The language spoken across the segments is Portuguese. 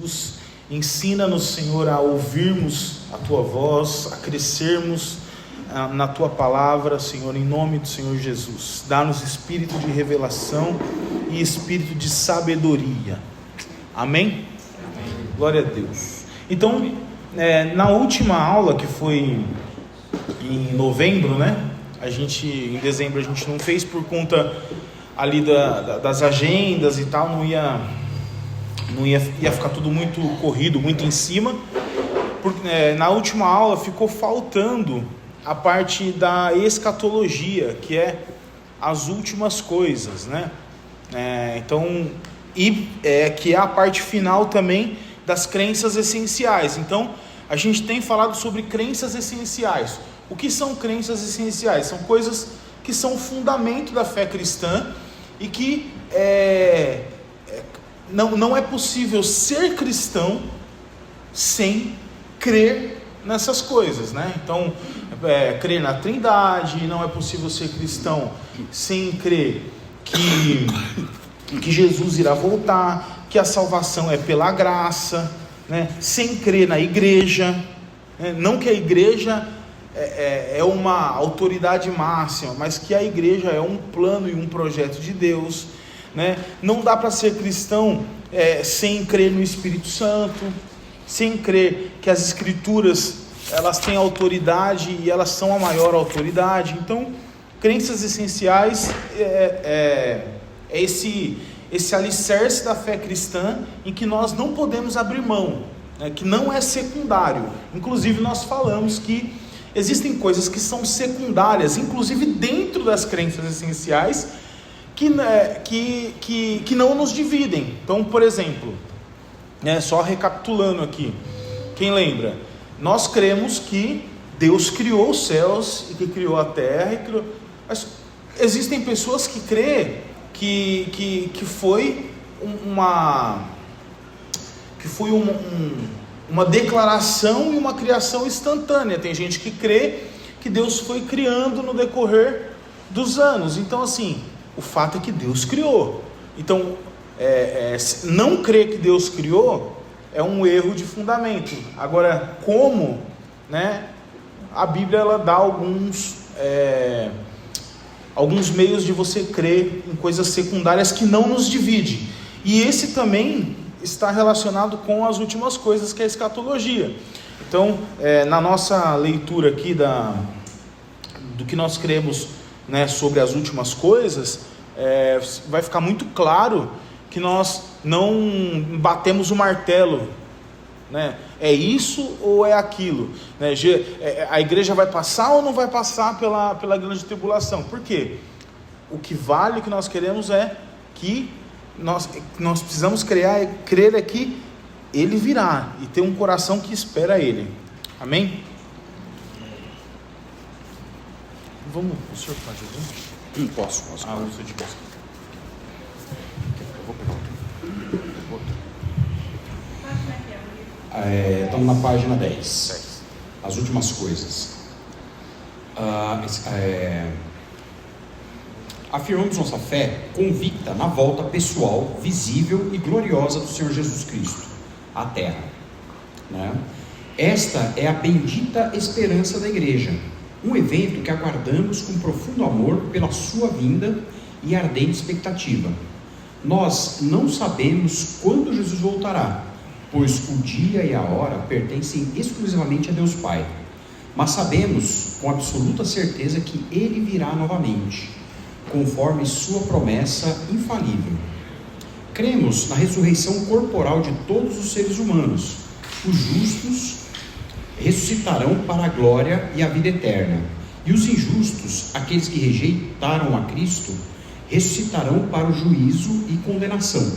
Jesus, ensina-nos, Senhor, a ouvirmos a Tua voz, a crescermos na Tua palavra, Senhor, em nome do Senhor Jesus. Dá-nos espírito de revelação e espírito de sabedoria. Amém? Amém. Glória a Deus. Então, na última aula, que foi em novembro, né? Em dezembro a gente não fez por conta ali das agendas e tal, ia ficar tudo muito corrido, muito em cima, porque na última aula ficou faltando a parte da escatologia, que é as últimas coisas, né? Que é a parte final também das crenças essenciais. Então, a gente tem falado sobre crenças essenciais. O que são crenças essenciais? São coisas que são fundamento da fé cristã e que não é possível ser cristão sem crer nessas coisas, né? Então, crer na Trindade, não é possível ser cristão sem crer que Jesus irá voltar, que a salvação é pela graça, né? Sem crer na igreja, né? Não que a igreja é uma autoridade máxima, mas que a igreja é um plano e um projeto de Deus, né? Não dá para ser cristão sem crer no Espírito Santo, sem crer que as Escrituras elas têm autoridade e elas são a maior autoridade. Então, crenças essenciais é esse alicerce da fé cristã em que nós não podemos abrir mão, né? Que não é secundário. Inclusive nós falamos que existem coisas que são secundárias, inclusive dentro das crenças essenciais, que não nos dividem. Então, por exemplo, só recapitulando aqui, quem lembra? Nós cremos que Deus criou os céus e que criou a terra, mas existem pessoas que crêem que foi uma declaração e uma criação instantânea. Tem gente que crê que Deus foi criando no decorrer dos anos. Então, assim, o fato é que Deus criou. Então, não crer que Deus criou é um erro de fundamento. Agora, como, né? A Bíblia ela dá alguns meios de você crer em coisas secundárias que não nos divide. E esse também está relacionado com as últimas coisas, que é a escatologia. Então, na nossa leitura aqui do que nós cremos, né, sobre as últimas coisas, vai ficar muito claro que nós não batemos o martelo, né? É isso ou é aquilo, né? A igreja vai passar ou não vai passar pela grande tribulação? Por quê? O que vale, o que nós queremos é que nós precisamos crer é que Ele virá e ter um coração que espera Ele. Amém? O senhor pode ouvir? Posso. Uso de música. Eu vou pegar outro. Estamos na página 10. As últimas coisas. Afirmamos nossa fé convicta na volta pessoal, visível e gloriosa do Senhor Jesus Cristo à Terra, né? Esta é a bendita esperança da igreja, um evento que aguardamos com profundo amor pela sua vinda e ardente expectativa. Nós não sabemos quando Jesus voltará, pois o dia e a hora pertencem exclusivamente a Deus Pai, mas sabemos com absoluta certeza que Ele virá novamente, conforme sua promessa infalível. Cremos na ressurreição corporal de todos os seres humanos. Os justos ressuscitarão para a glória e a vida eterna, e os injustos, aqueles que rejeitaram a Cristo, ressuscitarão para o juízo e condenação.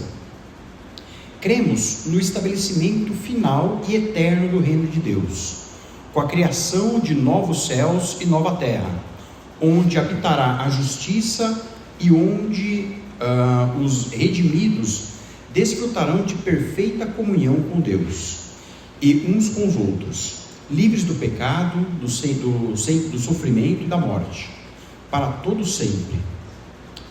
Cremos no estabelecimento final e eterno do reino de Deus, com a criação de novos céus e nova terra, onde habitará a justiça e onde os redimidos desfrutarão de perfeita comunhão com Deus e uns com os outros, livres do pecado, do sofrimento e da morte, para todo sempre.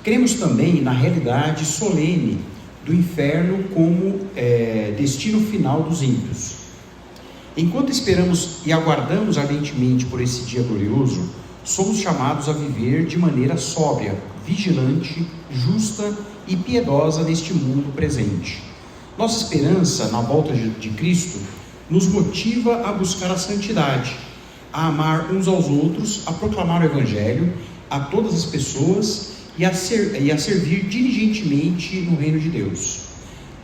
Cremos também na realidade solene do inferno como destino final dos ímpios. Enquanto esperamos e aguardamos ardentemente por esse dia glorioso, somos chamados a viver de maneira sóbria, vigilante, justa e piedosa neste mundo presente. Nossa esperança na volta de Cristo nos motiva a buscar a santidade, a amar uns aos outros, a proclamar o Evangelho a todas as pessoas e a servir diligentemente no reino de Deus,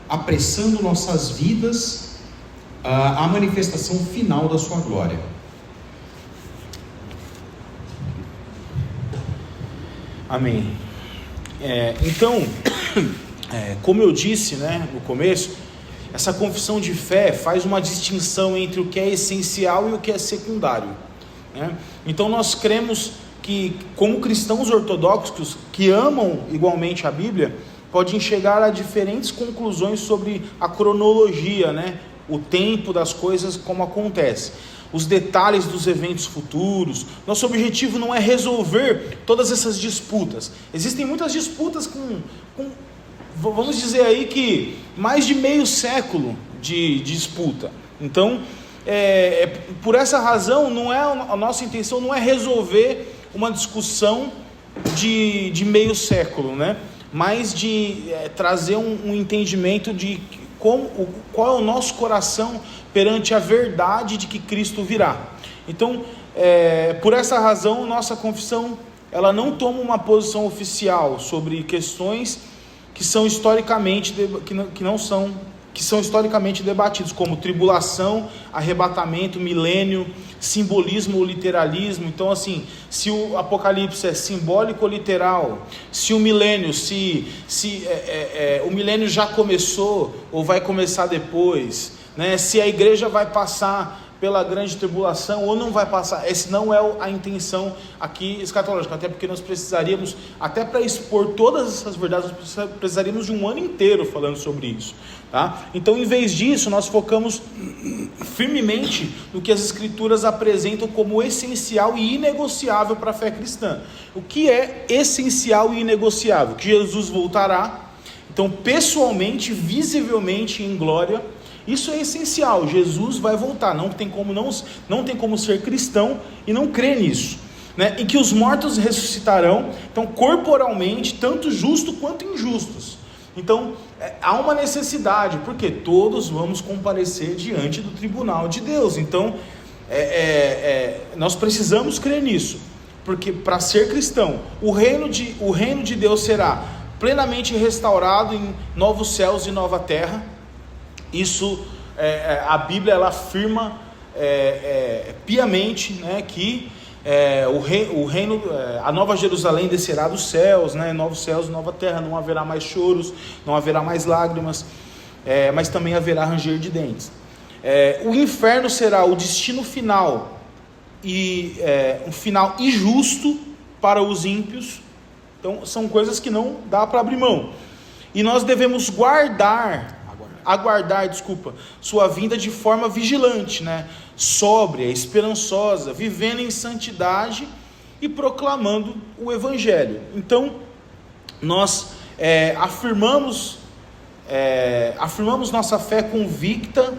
apressando nossas vidas à manifestação final da sua glória. Amém. Então, como eu disse, né, no começo, essa confissão de fé faz uma distinção entre o que é essencial e o que é secundário, né? Então nós cremos que, como cristãos ortodoxos que amam igualmente a Bíblia, podem chegar a diferentes conclusões sobre a cronologia, né, o tempo das coisas, como acontece, os detalhes dos eventos futuros. Nosso objetivo não é resolver todas essas disputas. Existem muitas disputas com vamos dizer aí que mais de meio século de disputa. Então, por essa razão, a nossa intenção não é resolver uma discussão de meio século, né? Mas de trazer um entendimento de qual é o nosso coração perante a verdade de que Cristo virá. Então, por essa razão, nossa confissão ela não toma uma posição oficial sobre questões que são historicamente debatidos, como tribulação, arrebatamento, milênio, simbolismo ou literalismo. Então, assim, se o Apocalipse é simbólico ou literal, se o milênio, o milênio já começou ou vai começar depois, né? Se a igreja vai passar pela grande tribulação ou não vai passar. Essa não é a intenção aqui escatológica, até porque nós precisaríamos, até para expor todas essas verdades, nós precisaríamos de um ano inteiro falando sobre isso, tá? Então, em vez disso, nós focamos firmemente no que as Escrituras apresentam como essencial e inegociável para a fé cristã. O que é essencial e inegociável? Que Jesus voltará, então, pessoalmente, visivelmente, em glória. Isso é essencial. Jesus vai voltar. Não tem como ser cristão e não crer nisso, né? E que os mortos ressuscitarão, então, corporalmente, tanto justos quanto injustos. Então, há uma necessidade, porque todos vamos comparecer diante do tribunal de Deus. Então, nós precisamos crer nisso, porque para ser cristão, o reino de Deus será plenamente restaurado em novos céus e nova terra. Isso, a Bíblia ela afirma piamente, né, que o reino, a nova Jerusalém descerá dos céus, né, novos céus e nova terra, não haverá mais choros, não haverá mais lágrimas, mas também haverá ranger de dentes. O inferno será o destino final, e um final injusto para os ímpios. Então são coisas que não dá para abrir mão, e nós devemos aguardar sua vinda de forma vigilante, né? Sóbria, esperançosa, vivendo em santidade e proclamando o Evangelho. Então, nós afirmamos nossa fé convicta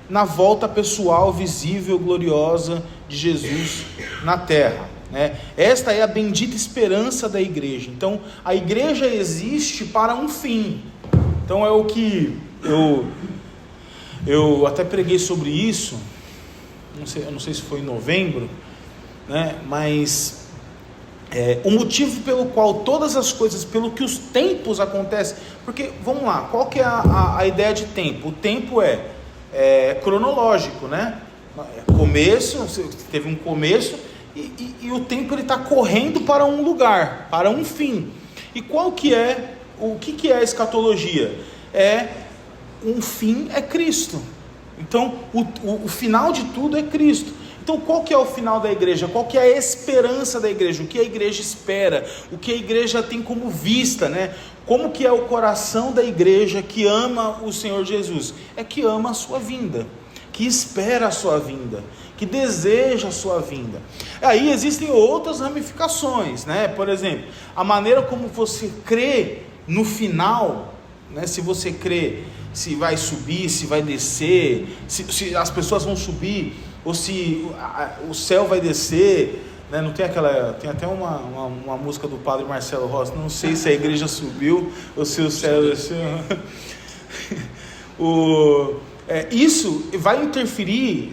na volta pessoal, visível, gloriosa de Jesus na terra, né? Esta é a bendita esperança da igreja. Então, a igreja existe para um fim. Então, é o que eu até preguei sobre isso, eu não sei se foi em novembro, né? Mas o motivo pelo qual todas as coisas, pelo que os tempos acontecem, porque, vamos lá, qual que é a ideia de tempo? O tempo é cronológico, né? Começo, teve um começo, e o tempo está correndo para um lugar, para um fim. E o que é a escatologia? Um fim é Cristo. Então, o final de tudo é Cristo. Então, qual que é o final da igreja? Qual que é a esperança da igreja? O que a igreja espera? O que a igreja tem como vista, né? Como que é o coração da igreja que ama o Senhor Jesus? É que ama a sua vinda, que espera a sua vinda, que deseja a sua vinda. Aí existem outras ramificações, né? Por exemplo, a maneira como você crê no final, né? Se você crê, se vai subir, se vai descer, se as pessoas vão subir, ou se o céu vai descer, né? Não tem aquela, tem até uma música do Padre Marcelo Rossi, não sei se a igreja subiu ou se o céu desceu. Isso vai interferir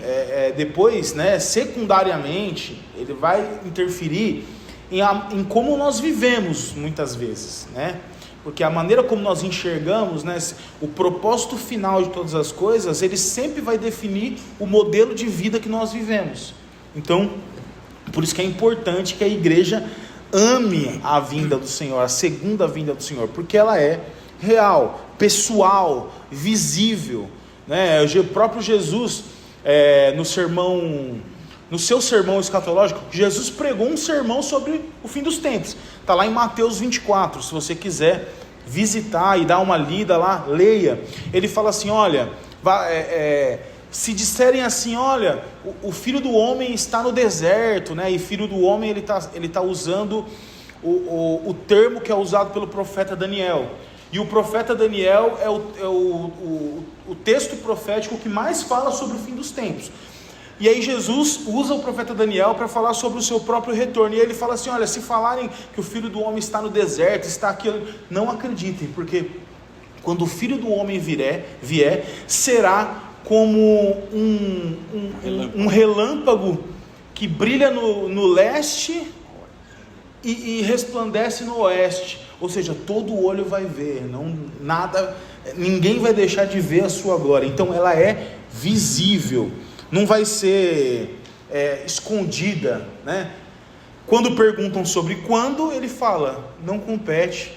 depois, né, secundariamente, ele vai interferir em como nós vivemos muitas vezes, né? Porque a maneira como nós enxergamos, né, o propósito final de todas as coisas, ele sempre vai definir o modelo de vida que nós vivemos. Então, por isso que é importante que a igreja ame a vinda do Senhor, a segunda vinda do Senhor, porque ela é real, pessoal, visível, né? O próprio Jesus, no seu sermão escatológico, Jesus pregou um sermão sobre o fim dos tempos. Está lá em Mateus 24, se você quiser visitar e dar uma lida lá, leia. Ele fala assim, olha, se disserem assim, olha, o Filho do Homem está no deserto, né? E Filho do Homem, ele tá usando o termo que é usado pelo profeta Daniel. E o profeta Daniel é o texto profético que mais fala sobre o fim dos tempos. E aí Jesus usa o profeta Daniel para falar sobre o seu próprio retorno. E ele fala assim, olha, se falarem que o Filho do Homem está no deserto, está aqui, não acreditem, porque quando o Filho do Homem vier, será como um relâmpago que brilha no leste e resplandece no oeste. Ou seja, todo olho vai ver, ninguém vai deixar de ver a sua glória. Então ela é visível, não vai ser escondida, né? Quando perguntam sobre quando, ele fala, não compete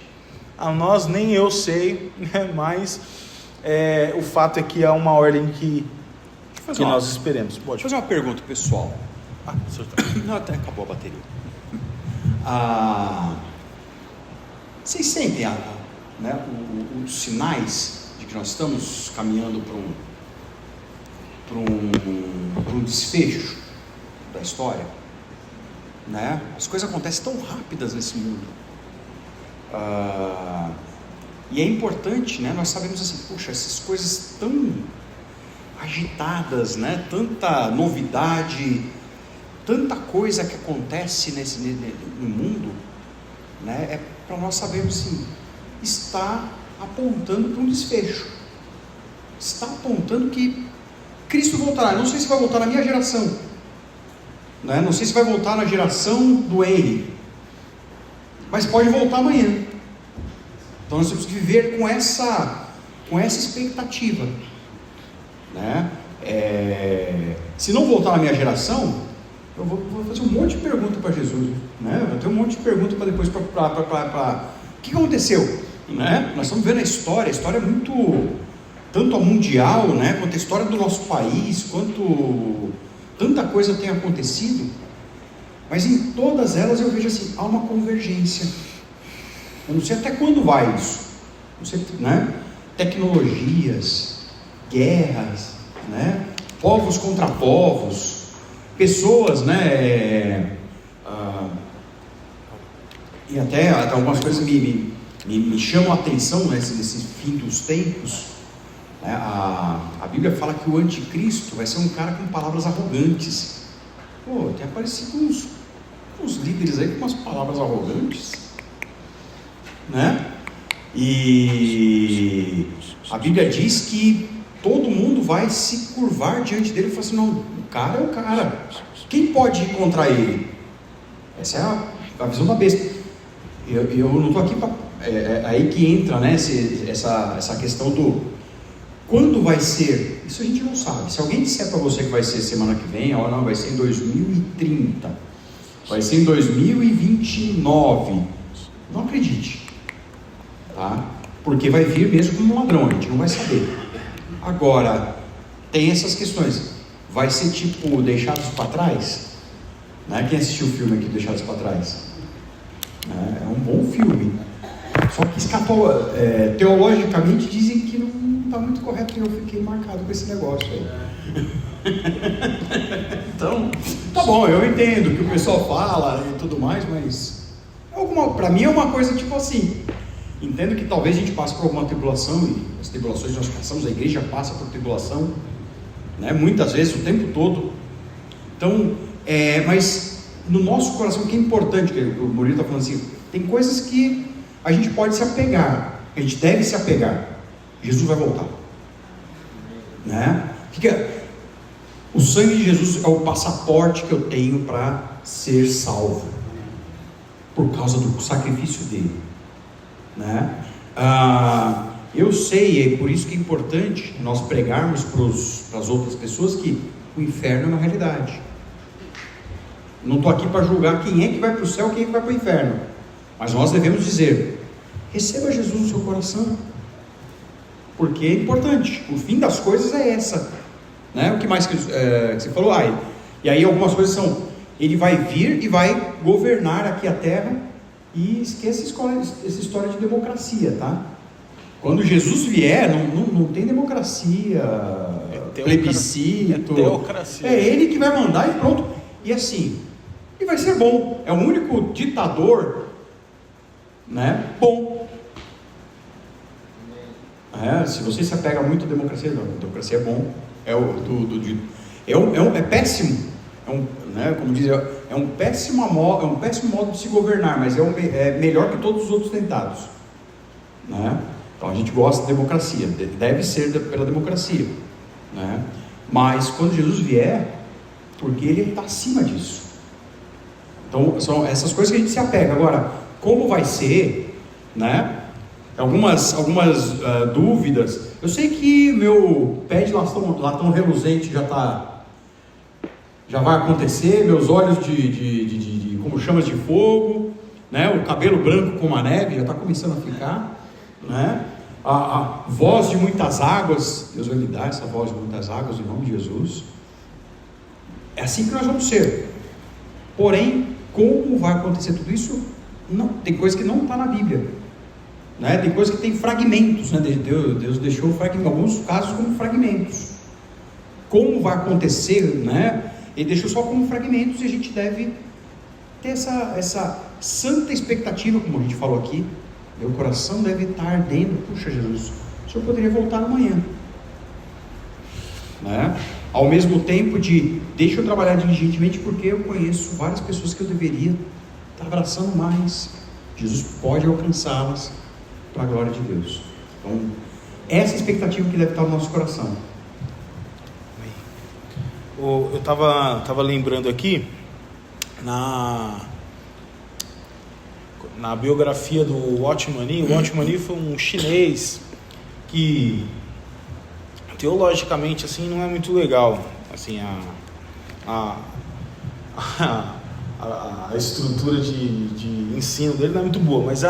a nós, nem eu sei, né? Mas o fato é que há uma ordem que nós esperemos. Pode fazer uma pergunta pessoal. Não, até acabou a bateria. Vocês sentem os sinais de que nós estamos caminhando para um desfecho da história, né? As coisas acontecem tão rápidas nesse mundo, e é importante, né? Nós sabemos assim, puxa, essas coisas tão agitadas, né? Tanta novidade, tanta coisa que acontece no mundo, né? Para nós sabermos assim, está apontando para um desfecho, está apontando que Cristo voltará. Não sei se vai voltar na minha geração, né? Não sei se vai voltar na geração do Henry, mas pode voltar amanhã. Então nós temos que viver com essa expectativa, né? Se não voltar na minha geração, eu vou fazer um monte de pergunta para Jesus, né? Vou ter um monte de pergunta para depois o que aconteceu, né? Nós estamos vendo a história é muito, tanto a mundial, né? Quanto a história do nosso país, quanto tanta coisa tem acontecido, mas em todas elas eu vejo assim, há uma convergência. Eu não sei até quando vai isso, não sei, né? Tecnologias, guerras, né? Povos contra povos, pessoas, né? E até algumas coisas me chamam a atenção nesse fim dos tempos, né? A Bíblia fala que o anticristo vai ser um cara com palavras arrogantes. Tem aparecido uns líderes aí com umas palavras arrogantes, né? E a Bíblia diz que todo mundo vai se curvar diante dele e falar assim, não, o cara é o cara, quem pode ir contra ele? Essa é a visão da besta. Eu não estou aqui para... aí que entra, né, essa questão do quando vai ser. Isso a gente não sabe. Se alguém disser para você que vai ser semana que vem, ou não, vai ser em 2030, vai ser em 2029, não acredite, tá? Porque vai vir mesmo como um ladrão, a gente não vai saber. Agora, tem essas questões. Vai ser tipo Deixados para Trás, né? Quem assistiu o filme aqui Deixados para Trás? É um bom filme, só que teologicamente dizem que não está muito correto, e eu fiquei marcado com esse negócio aí. Então, tá bom, eu entendo o que o pessoal fala e tudo mais, mas para mim é uma coisa tipo assim, Entendo que talvez a gente passe por alguma tribulação, e as tribulações nós passamos, a igreja passa por tribulação, né? Muitas vezes, o tempo todo. Então, mas no nosso coração, o que é importante, que o Murilo está falando assim, tem coisas que a gente pode se apegar, a gente deve se apegar. Jesus vai voltar, né? O sangue de Jesus é o passaporte que eu tenho para ser salvo, por causa do sacrifício dele, né? Eu sei, é por isso que é importante nós pregarmos para as outras pessoas que o inferno é uma realidade. Não estou aqui para julgar quem é que vai para o céu, quem é que vai para o inferno, mas nós devemos dizer: receba Jesus no seu coração, porque é importante. O fim das coisas é essa, né? O que mais que você falou? E aí algumas coisas são: ele vai vir e vai governar aqui a terra, e esqueça essa história de democracia, tá? Quando Jesus vier, não tem democracia, plebiscito, teocracia. É ele que vai mandar e pronto. E assim, e vai ser bom. É o único ditador, né, bom. Se você se apega muito à democracia, não, a democracia é bom. É péssimo. Como diz, é um péssimo modo de se governar, mas é melhor que todos os outros tentados, né? Então a gente gosta de democracia, deve ser pela democracia, né? Mas quando Jesus vier, porque ele está acima disso. Então são essas coisas que a gente se apega. Agora, como vai ser, né? Algumas dúvidas. Eu sei que meu pé de latão reluzente já vai acontecer, meus olhos de como chamas de fogo, né? O cabelo branco como a neve já está começando a ficar, né? A voz de muitas águas, Deus vai me dar essa voz de muitas águas em nome de Jesus. É assim que nós vamos ser. Porém, como vai acontecer tudo isso? Não, tem coisa que não está na Bíblia, né? Tem coisa que tem fragmentos, né? Deus deixou em alguns casos como fragmentos. Como vai acontecer, né? Ele deixou só como fragmentos, e a gente deve ter essa santa expectativa, como a gente falou aqui. Meu coração deve estar ardendo. Puxa, Jesus, o Senhor poderia voltar amanhã, né? Ao mesmo tempo deixa eu trabalhar diligentemente, porque eu conheço várias pessoas que eu deveria estar abraçando mais. Jesus pode alcançá-las para a glória de Deus. Então, essa expectativa que deve estar no nosso coração. Eu estava lembrando aqui na biografia do Watchman Nee. O Watchman Nee foi um chinês que teologicamente assim não é muito legal, assim, a estrutura de ensino dele não é muito boa, mas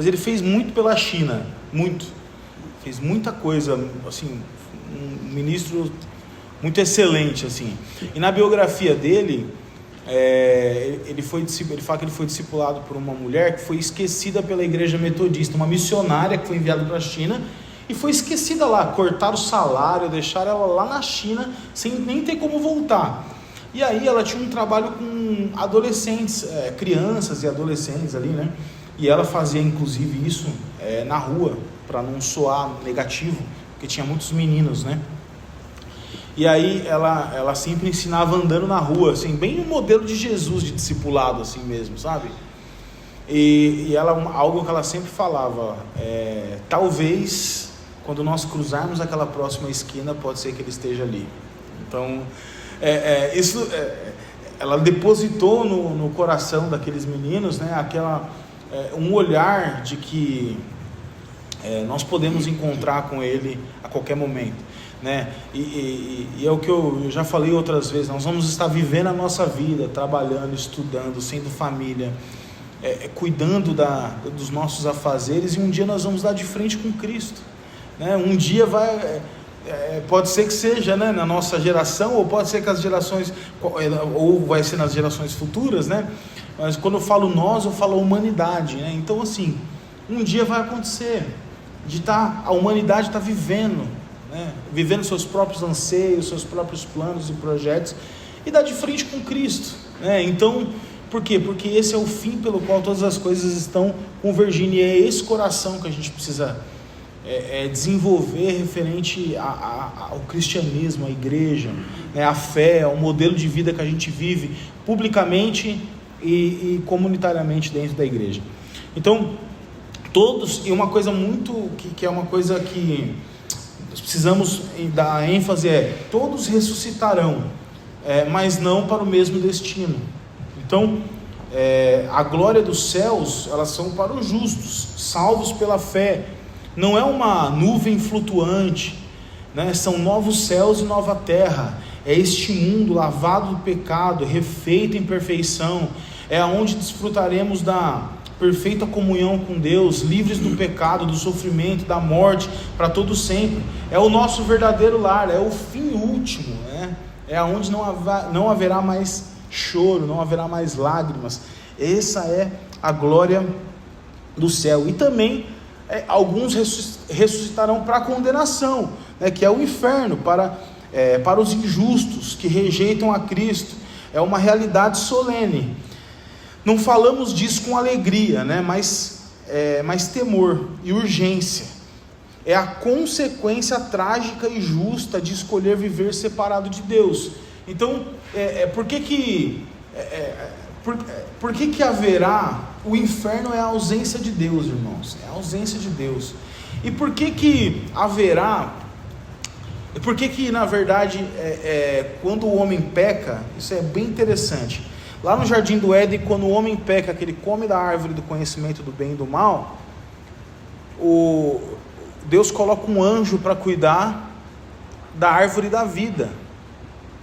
ele fez muito pela China, fez muita coisa, assim, um ministro muito excelente, assim. E na biografia dele, ele fala que ele foi discipulado por uma mulher que foi esquecida pela igreja metodista, uma missionária que foi enviada para a China e foi esquecida lá, cortaram o salário, deixaram ela lá na China sem nem ter como voltar. E aí ela tinha um trabalho com adolescentes, crianças e adolescentes ali, né? E ela fazia inclusive isso na rua, para não soar negativo, porque tinha muitos meninos, né? E aí ela sempre ensinava andando na rua, assim, bem um modelo de Jesus, de discipulado assim mesmo, sabe? E algo que ela sempre falava, talvez quando nós cruzarmos aquela próxima esquina, pode ser que ele esteja ali. Então, ela depositou no coração daqueles meninos, né, um olhar de que nós podemos encontrar com ele a qualquer momento, né? E é o que eu já falei outras vezes, nós vamos estar vivendo a nossa vida, trabalhando, estudando, sendo família, cuidando dos nossos afazeres, e um dia nós vamos dar de frente com Cristo, né? Um dia pode ser que seja, né, na nossa geração, ou pode ser que as gerações, ou vai ser nas gerações futuras, né? Mas quando eu falo nós, eu falo a humanidade, né? Então assim, um dia vai acontecer de a humanidade está vivendo, né? Vivendo seus próprios anseios, seus próprios planos e projetos, e dar de frente com Cristo, né? Então, Por quê? Porque esse é o fim pelo qual todas as coisas estão convergindo, e é esse coração que a gente precisa desenvolver referente ao cristianismo, à igreja, né, à fé, ao modelo de vida que a gente vive publicamente e comunitariamente dentro da igreja. Então, todos, e uma coisa muito, que é uma coisa que precisamos dar ênfase todos ressuscitarão, mas não para o mesmo destino. Então, a glória dos céus, elas são para os justos, salvos pela fé. Não é uma nuvem flutuante, né? São novos céus e nova terra. É este mundo lavado do pecado, refeito em perfeição. É onde desfrutaremos da perfeita comunhão com Deus, livres do pecado, do sofrimento, da morte, para todo sempre. É o nosso verdadeiro lar, é o fim último, né? É onde não haverá mais choro, não haverá mais lágrimas. Essa é a glória do céu. E também alguns ressuscitarão para a condenação, né, que é o inferno, para os injustos que rejeitam a Cristo. É uma realidade solene. Não falamos disso com alegria, né, mas temor e urgência. É a consequência trágica e justa de escolher viver separado de Deus. Então, por que haverá? O inferno é a ausência de Deus, irmãos, é a ausência de Deus. E por que haverá? Por que na verdade, quando o homem peca, isso é bem interessante. Lá no Jardim do Éden, quando o homem peca, que ele come da árvore do conhecimento do bem e do mal, Deus coloca um anjo para cuidar da árvore da vida.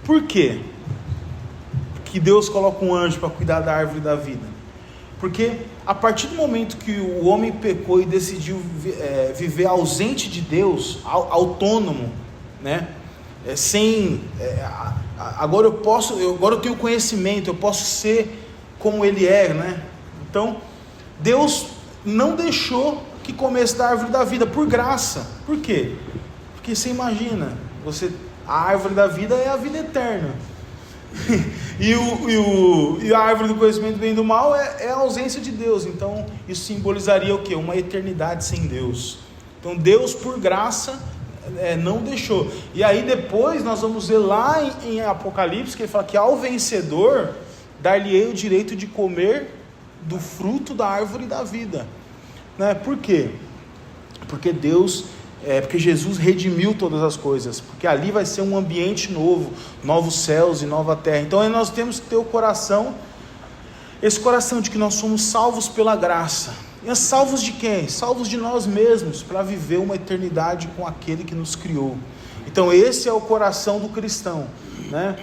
Por quê que Deus coloca um anjo para cuidar da árvore da vida? Porque a partir do momento que o homem pecou e decidiu viver ausente de Deus, autônomo, né? Agora eu tenho conhecimento, eu posso ser como ele é, né? Então Deus não deixou que comesse da árvore da vida por graça. Por quê? Porque você imagina, a árvore da vida é a vida eterna. E a árvore do conhecimento do bem e do mal é a ausência de Deus. Então isso simbolizaria o quê? Uma eternidade sem Deus. Então Deus, por graça, não deixou. E aí depois nós vamos ver lá em Apocalipse, que ele fala que ao vencedor dar-lhe-ei o direito de comer do fruto da árvore da vida, né? Por quê? Porque Jesus redimiu todas as coisas, porque ali vai ser um ambiente novo, novos céus e nova terra. Então aí nós temos que ter esse coração de que nós somos salvos pela graça. E salvos de quem? Salvos de nós mesmos, para viver uma eternidade com aquele que nos criou. Então esse é o coração do cristão, né?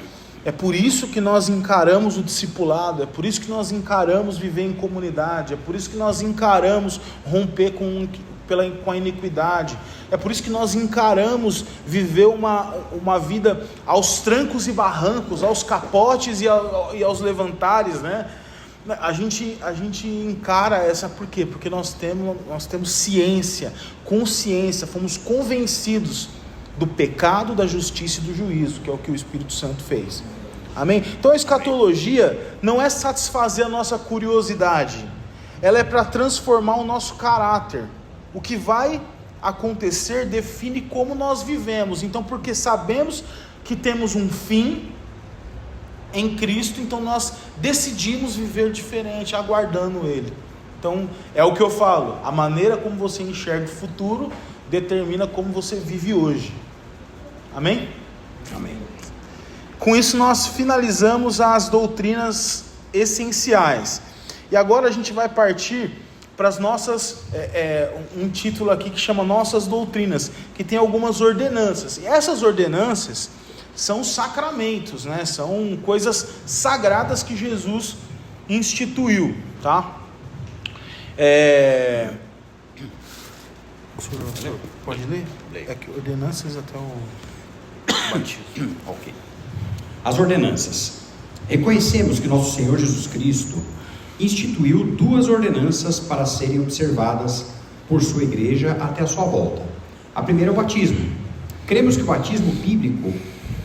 É por isso que nós encaramos o discipulado, é por isso que nós encaramos viver em comunidade, é por isso que nós encaramos romper com a iniquidade, é por isso que nós encaramos viver uma vida aos trancos e barrancos, aos capotes e aos levantares, né? A gente encara essa, por quê? Porque nós temos ciência, consciência, fomos convencidos do pecado, da justiça e do juízo, que é o que o Espírito Santo fez. Amém? Então a escatologia não é satisfazer a nossa curiosidade, ela é para transformar o nosso caráter. O que vai acontecer define como nós vivemos. Então, porque sabemos que temos um fim em Cristo, então nós decidimos viver diferente, aguardando Ele. Então é o que eu falo, a maneira como você enxerga o futuro determina como você vive hoje. Amém? Amém. Com isso nós finalizamos as doutrinas essenciais, e agora a gente vai partir para as nossas, um título aqui que chama Nossas Doutrinas, que tem algumas ordenanças, e essas ordenanças são sacramentos, né? São coisas sagradas que Jesus instituiu, tá? Pode ler? É que ordenanças até o batismo. Ok. As ordenanças. Reconhecemos que nosso Senhor Jesus Cristo instituiu 2 ordenanças para serem observadas por sua igreja até a sua volta. A primeira é o batismo. Cremos que o batismo bíblico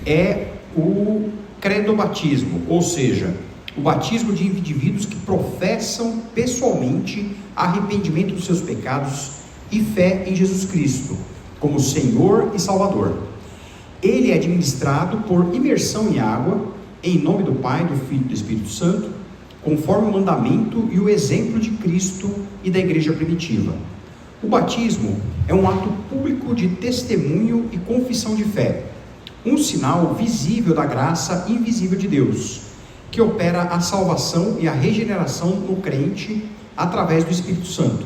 é o credobatismo, ou seja, O batismo de indivíduos que professam pessoalmente arrependimento dos seus pecados e fé em Jesus Cristo como Senhor e Salvador. Ele é administrado por imersão em água, em nome do Pai, do Filho e do Espírito Santo, conforme o mandamento e o exemplo de Cristo e da igreja primitiva. O batismo é um ato público de testemunho e confissão de fé, um sinal visível da graça invisível de Deus, que opera a salvação e a regeneração no crente através do Espírito Santo.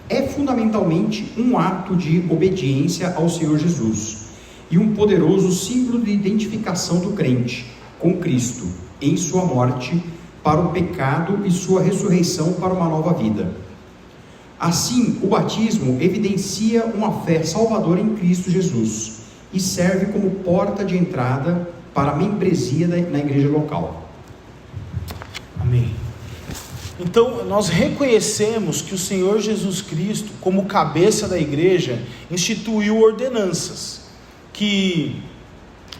É fundamentalmente um ato de obediência ao Senhor Jesus e um poderoso símbolo de identificação do crente com Cristo em sua morte para o pecado e sua ressurreição para uma nova vida. Assim, o batismo evidencia uma fé salvadora em Cristo Jesus e serve como porta de entrada para a membresia na igreja local. Amém. Então, nós reconhecemos que o Senhor Jesus Cristo, como cabeça da igreja, instituiu ordenanças que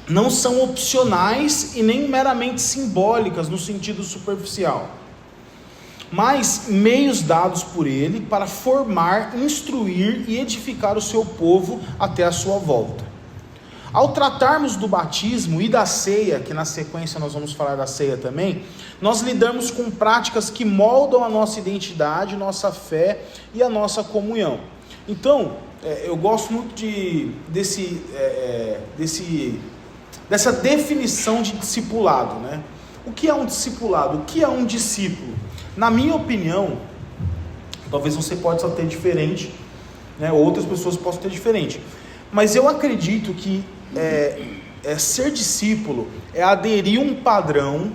não são opcionais e nem meramente simbólicas no sentido superficial, mas meios dados por ele para formar, instruir e edificar o seu povo até a sua volta. Ao tratarmos do batismo e da ceia, que na sequência nós vamos falar da ceia também, nós lidamos com práticas que moldam a nossa identidade, nossa fé e a nossa comunhão. Então, eu gosto muito dessa definição de discipulado, né? O que é um discipulado? O que é um discípulo? Na minha opinião, talvez você possa ter diferente, né? Outras pessoas possam ter diferente, mas eu acredito que ser discípulo é aderir um padrão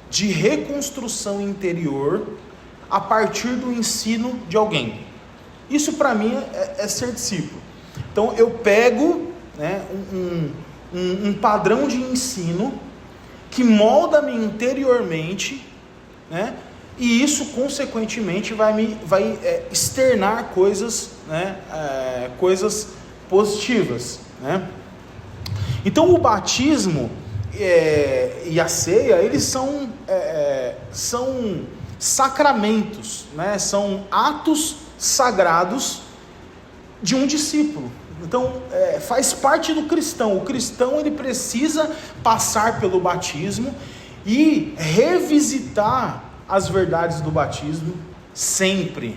de reconstrução interior a partir do ensino de alguém. Isso para mim é ser discípulo. Então eu pego, né, um padrão de ensino que molda-me interiormente, né, e isso consequentemente vai externar coisas, né, coisas positivas, né? Então o batismo e a ceia, eles são sacramentos, né? São atos sagrados de um discípulo. Então faz parte do cristão. O cristão, ele precisa passar pelo batismo e revisitar as verdades do batismo sempre,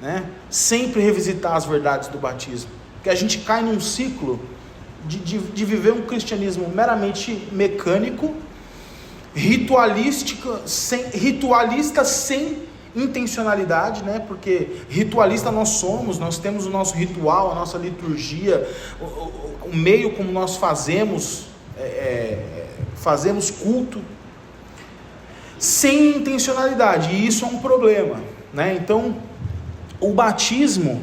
né? Sempre revisitar as verdades do batismo, porque a gente cai num ciclo de viver um cristianismo meramente mecânico, ritualista sem intencionalidade, né? Porque ritualista nós temos o nosso ritual, a nossa liturgia, o meio como nós fazemos culto, sem intencionalidade, e isso é um problema, né? Então, o batismo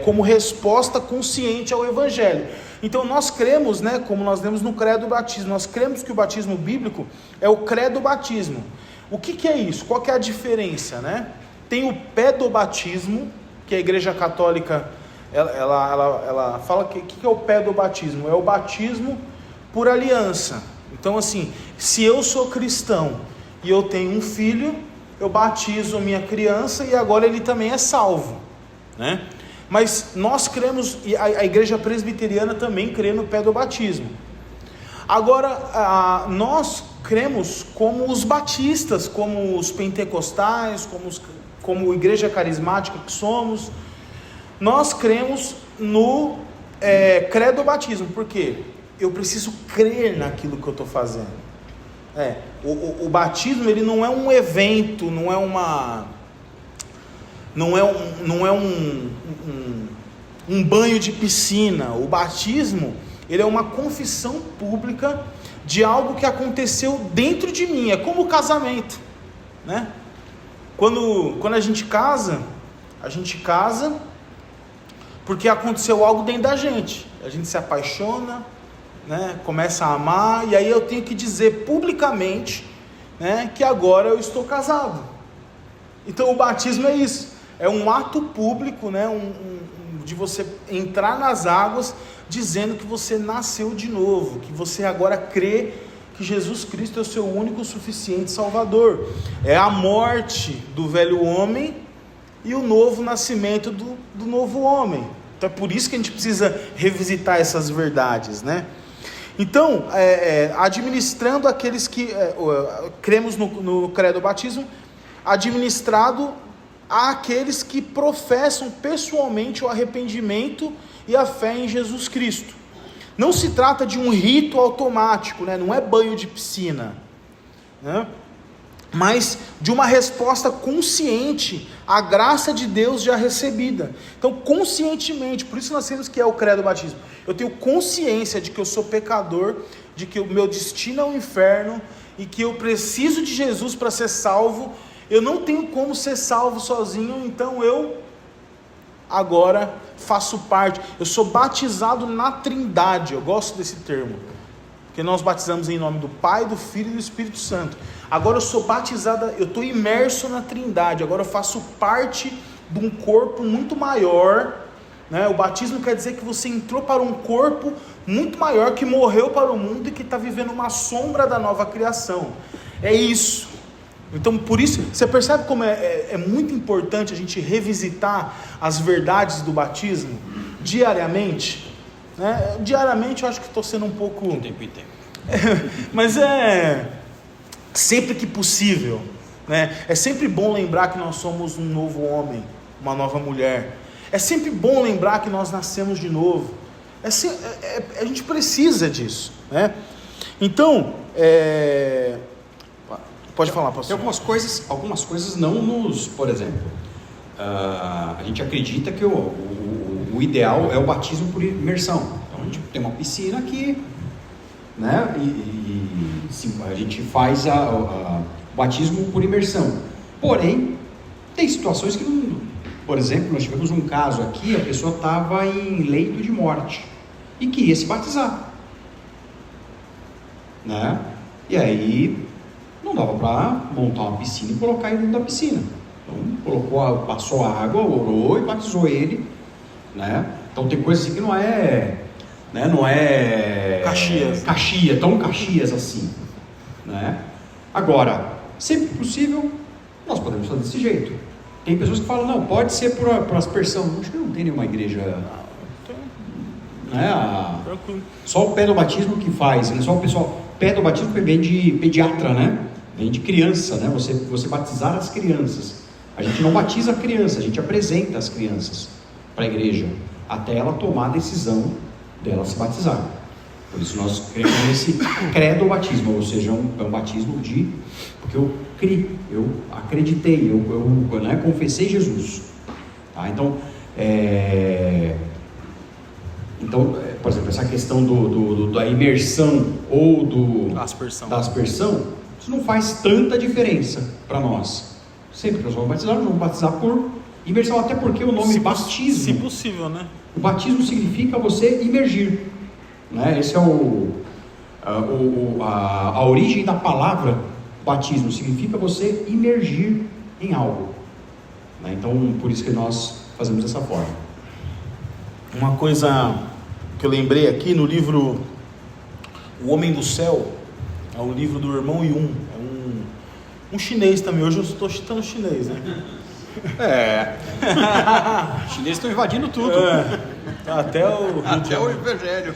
como resposta consciente ao Evangelho. Então nós cremos, né, como nós lemos no credo do batismo, nós cremos que o batismo bíblico é o credo batismo. O que é isso? Qual que é a diferença, né? Tem o pedobatismo, que a Igreja Católica ela fala que é o pedobatismo? É o batismo por aliança. Então assim, se eu sou cristão e eu tenho um filho, eu batizo a minha criança e agora ele também é salvo, né? Mas nós cremos, e a igreja presbiteriana também crê no pedobatismo. Agora, nós cremos como os batistas, como os pentecostais, como igreja carismática que somos, nós cremos no credobatismo. Por quê? Eu preciso crer naquilo que eu estou fazendo. O batismo, ele não é um evento, não é um banho de piscina. O batismo, ele é uma confissão pública de algo que aconteceu dentro de mim. É como o casamento, né? Quando a gente casa porque aconteceu algo dentro da gente. A gente se apaixona, né? Começa a amar, e aí eu tenho que dizer publicamente, né, que agora eu estou casado. Então o batismo é isso. É um ato público, né, de você entrar nas águas dizendo que você nasceu de novo, que você agora crê que Jesus Cristo é o seu único suficiente Salvador. É a morte do velho homem e o novo nascimento do novo homem. Então é por isso que a gente precisa revisitar essas verdades, né? Então, administrando aqueles que cremos no credo do batismo, administrado àqueles que professam pessoalmente o arrependimento e a fé em Jesus Cristo. Não se trata de um rito automático, né? Não é banho de piscina, né? Mas de uma resposta consciente à graça de Deus já recebida. Então, conscientemente, por isso nós temos que é o credo do batismo. Eu tenho consciência de que eu sou pecador, de que o meu destino é o inferno e que eu preciso de Jesus para ser salvo. Eu não tenho como ser salvo sozinho, então eu agora faço parte. Eu sou batizado na Trindade. Eu gosto desse termo, porque nós batizamos em nome do Pai, do Filho e do Espírito Santo. Agora eu sou batizado, eu estou imerso na Trindade. Agora eu faço parte de um corpo muito maior, né? O batismo quer dizer que você entrou para um corpo muito maior, que morreu para o mundo e que está vivendo uma sombra da nova criação. É isso. Então, por isso, você percebe como é muito importante a gente revisitar as verdades do batismo diariamente, né? Diariamente eu acho que estou sendo um pouco... Tempo e tempo. Mas sempre que possível, né? É sempre bom lembrar que nós somos um novo homem, uma nova mulher. É sempre bom lembrar que nós nascemos de novo. A gente precisa disso, né? Então, pode falar, pastor. Tem algumas coisas não nos... Por exemplo, a gente acredita que o ideal é o batismo por imersão. Então a gente tem uma piscina aqui, né? Sim, a gente faz o batismo por imersão. Porém, tem situações que não... Por exemplo, nós tivemos um caso aqui, a pessoa estava em leito de morte e queria se batizar, né? E aí não dava para montar uma piscina e colocar ele dentro da piscina. Então passou a água, orou e batizou ele, né? Então tem coisas assim que não é, né? Não é tão Caxias assim, né? Agora, sempre que possível, nós podemos fazer desse jeito. Tem pessoas que falam, não, pode ser por aspersão. Acho que não tem nenhuma igreja, né? Só o pé do batismo que faz, né? Só o pessoal, pé do batismo vem de pediatra, né? Vem de criança, né? Você batizar as crianças. A gente não batiza a criança, a gente apresenta as crianças para a igreja, até ela tomar a decisão dela se batizar. Por isso nós cremos nesse credo batismo, ou seja, é um batismo porque eu criei, eu acreditei, eu né, confessei Jesus. Tá? Então, por exemplo, essa questão da imersão ou da aspersão, isso não faz tanta diferença para nós. Sempre que nós vamos batizar por imersão, até porque o nome batismo... Se possível, né? O batismo significa você imergir, né? Esse é a origem da palavra batismo, significa você imergir em algo, né? Então, por isso que nós fazemos dessa forma. Uma coisa que eu lembrei aqui no livro O Homem do Céu, é o livro do irmão Yun, um chinês também. Hoje eu estou citando chinês, né? Os chineses estão invadindo tudo. Até o Evangelho.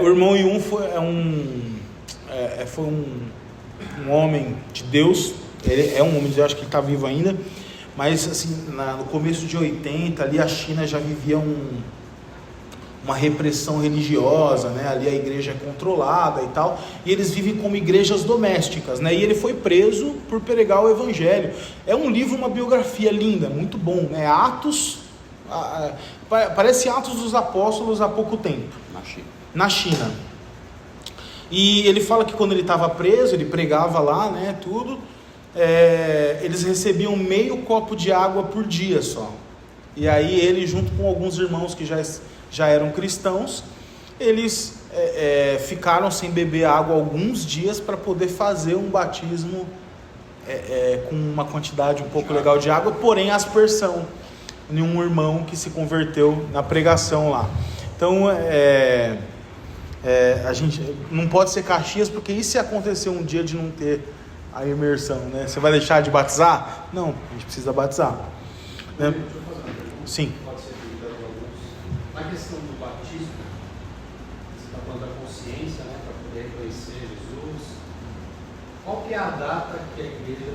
O irmão Yun foi um homem de Deus. Ele é um homem de Deus, acho que ele está vivo ainda. Mas assim, no começo de 80, ali a China já vivia uma repressão religiosa, né? Ali a igreja é controlada e tal, e eles vivem como igrejas domésticas, né? E ele foi preso por pregar o evangelho. É um livro, uma biografia linda, muito bom, né? Atos, parece Atos dos Apóstolos há pouco tempo, na China. E ele fala que quando ele estava preso, ele pregava lá, né? Tudo, eles recebiam meio copo de água por dia só. E aí ele, junto com alguns irmãos que já eram cristãos, eles ficaram sem beber água alguns dias para poder fazer um batismo com uma quantidade um pouco legal de água, porém aspersão em um irmão que se converteu na pregação lá. Então A gente não pode ser Caxias, porque e se acontecer um dia de não ter a imersão, né? Você vai deixar de batizar? Não, a gente precisa batizar. Né? Deixa eu fazer uma pergunta. Sim. Pode ser dúvida de alguns. Na questão do batismo, você está falando da consciência, né, para poder reconhecer Jesus. Qual que é a data que a igreja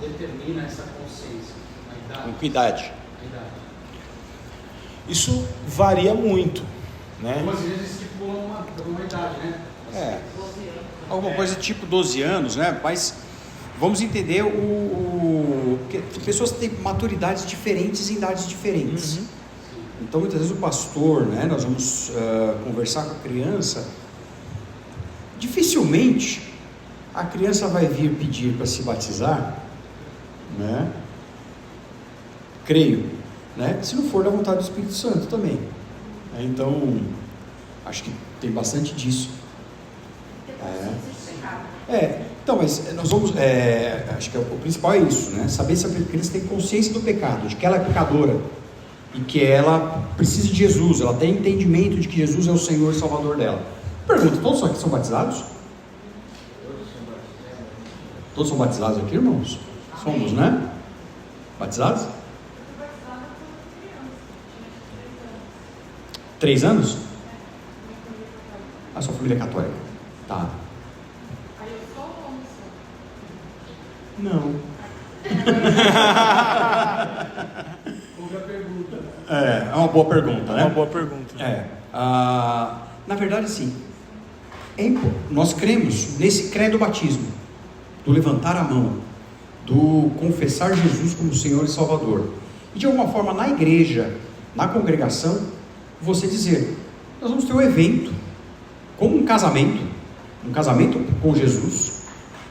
determina essa consciência? A idade? Com que idade? A idade. Isso varia muito, né? Algumas igrejas estipulam uma idade, né? Alguma coisa tipo 12 anos, né? Mas vamos entender porque pessoas têm maturidades diferentes em idades diferentes. Então, muitas vezes o pastor, né? Nós vamos conversar com a criança. Dificilmente a criança vai vir pedir para se batizar, né? Creio, né? Se não for da vontade do Espírito Santo também. Então, acho que tem bastante disso. Então, mas nós vamos, acho que o principal é isso, né? Saber se a criança tem consciência do pecado, de que ela é pecadora e que ela precisa de Jesus, ela tem entendimento de que Jesus é o Senhor e Salvador dela. Pergunta: todos aqui são batizados? Todos são batizados aqui, irmãos? Somos, né? Batizados? 3 anos? A sua família é católica? Tá. Não. Outra pergunta. É uma boa pergunta, né? É uma boa pergunta. Na verdade, sim. Nós cremos nesse credo batismo, do levantar a mão, do confessar Jesus como Senhor e Salvador. E de alguma forma, na igreja, na congregação, você dizer: nós vamos ter um evento, como um casamento com Jesus,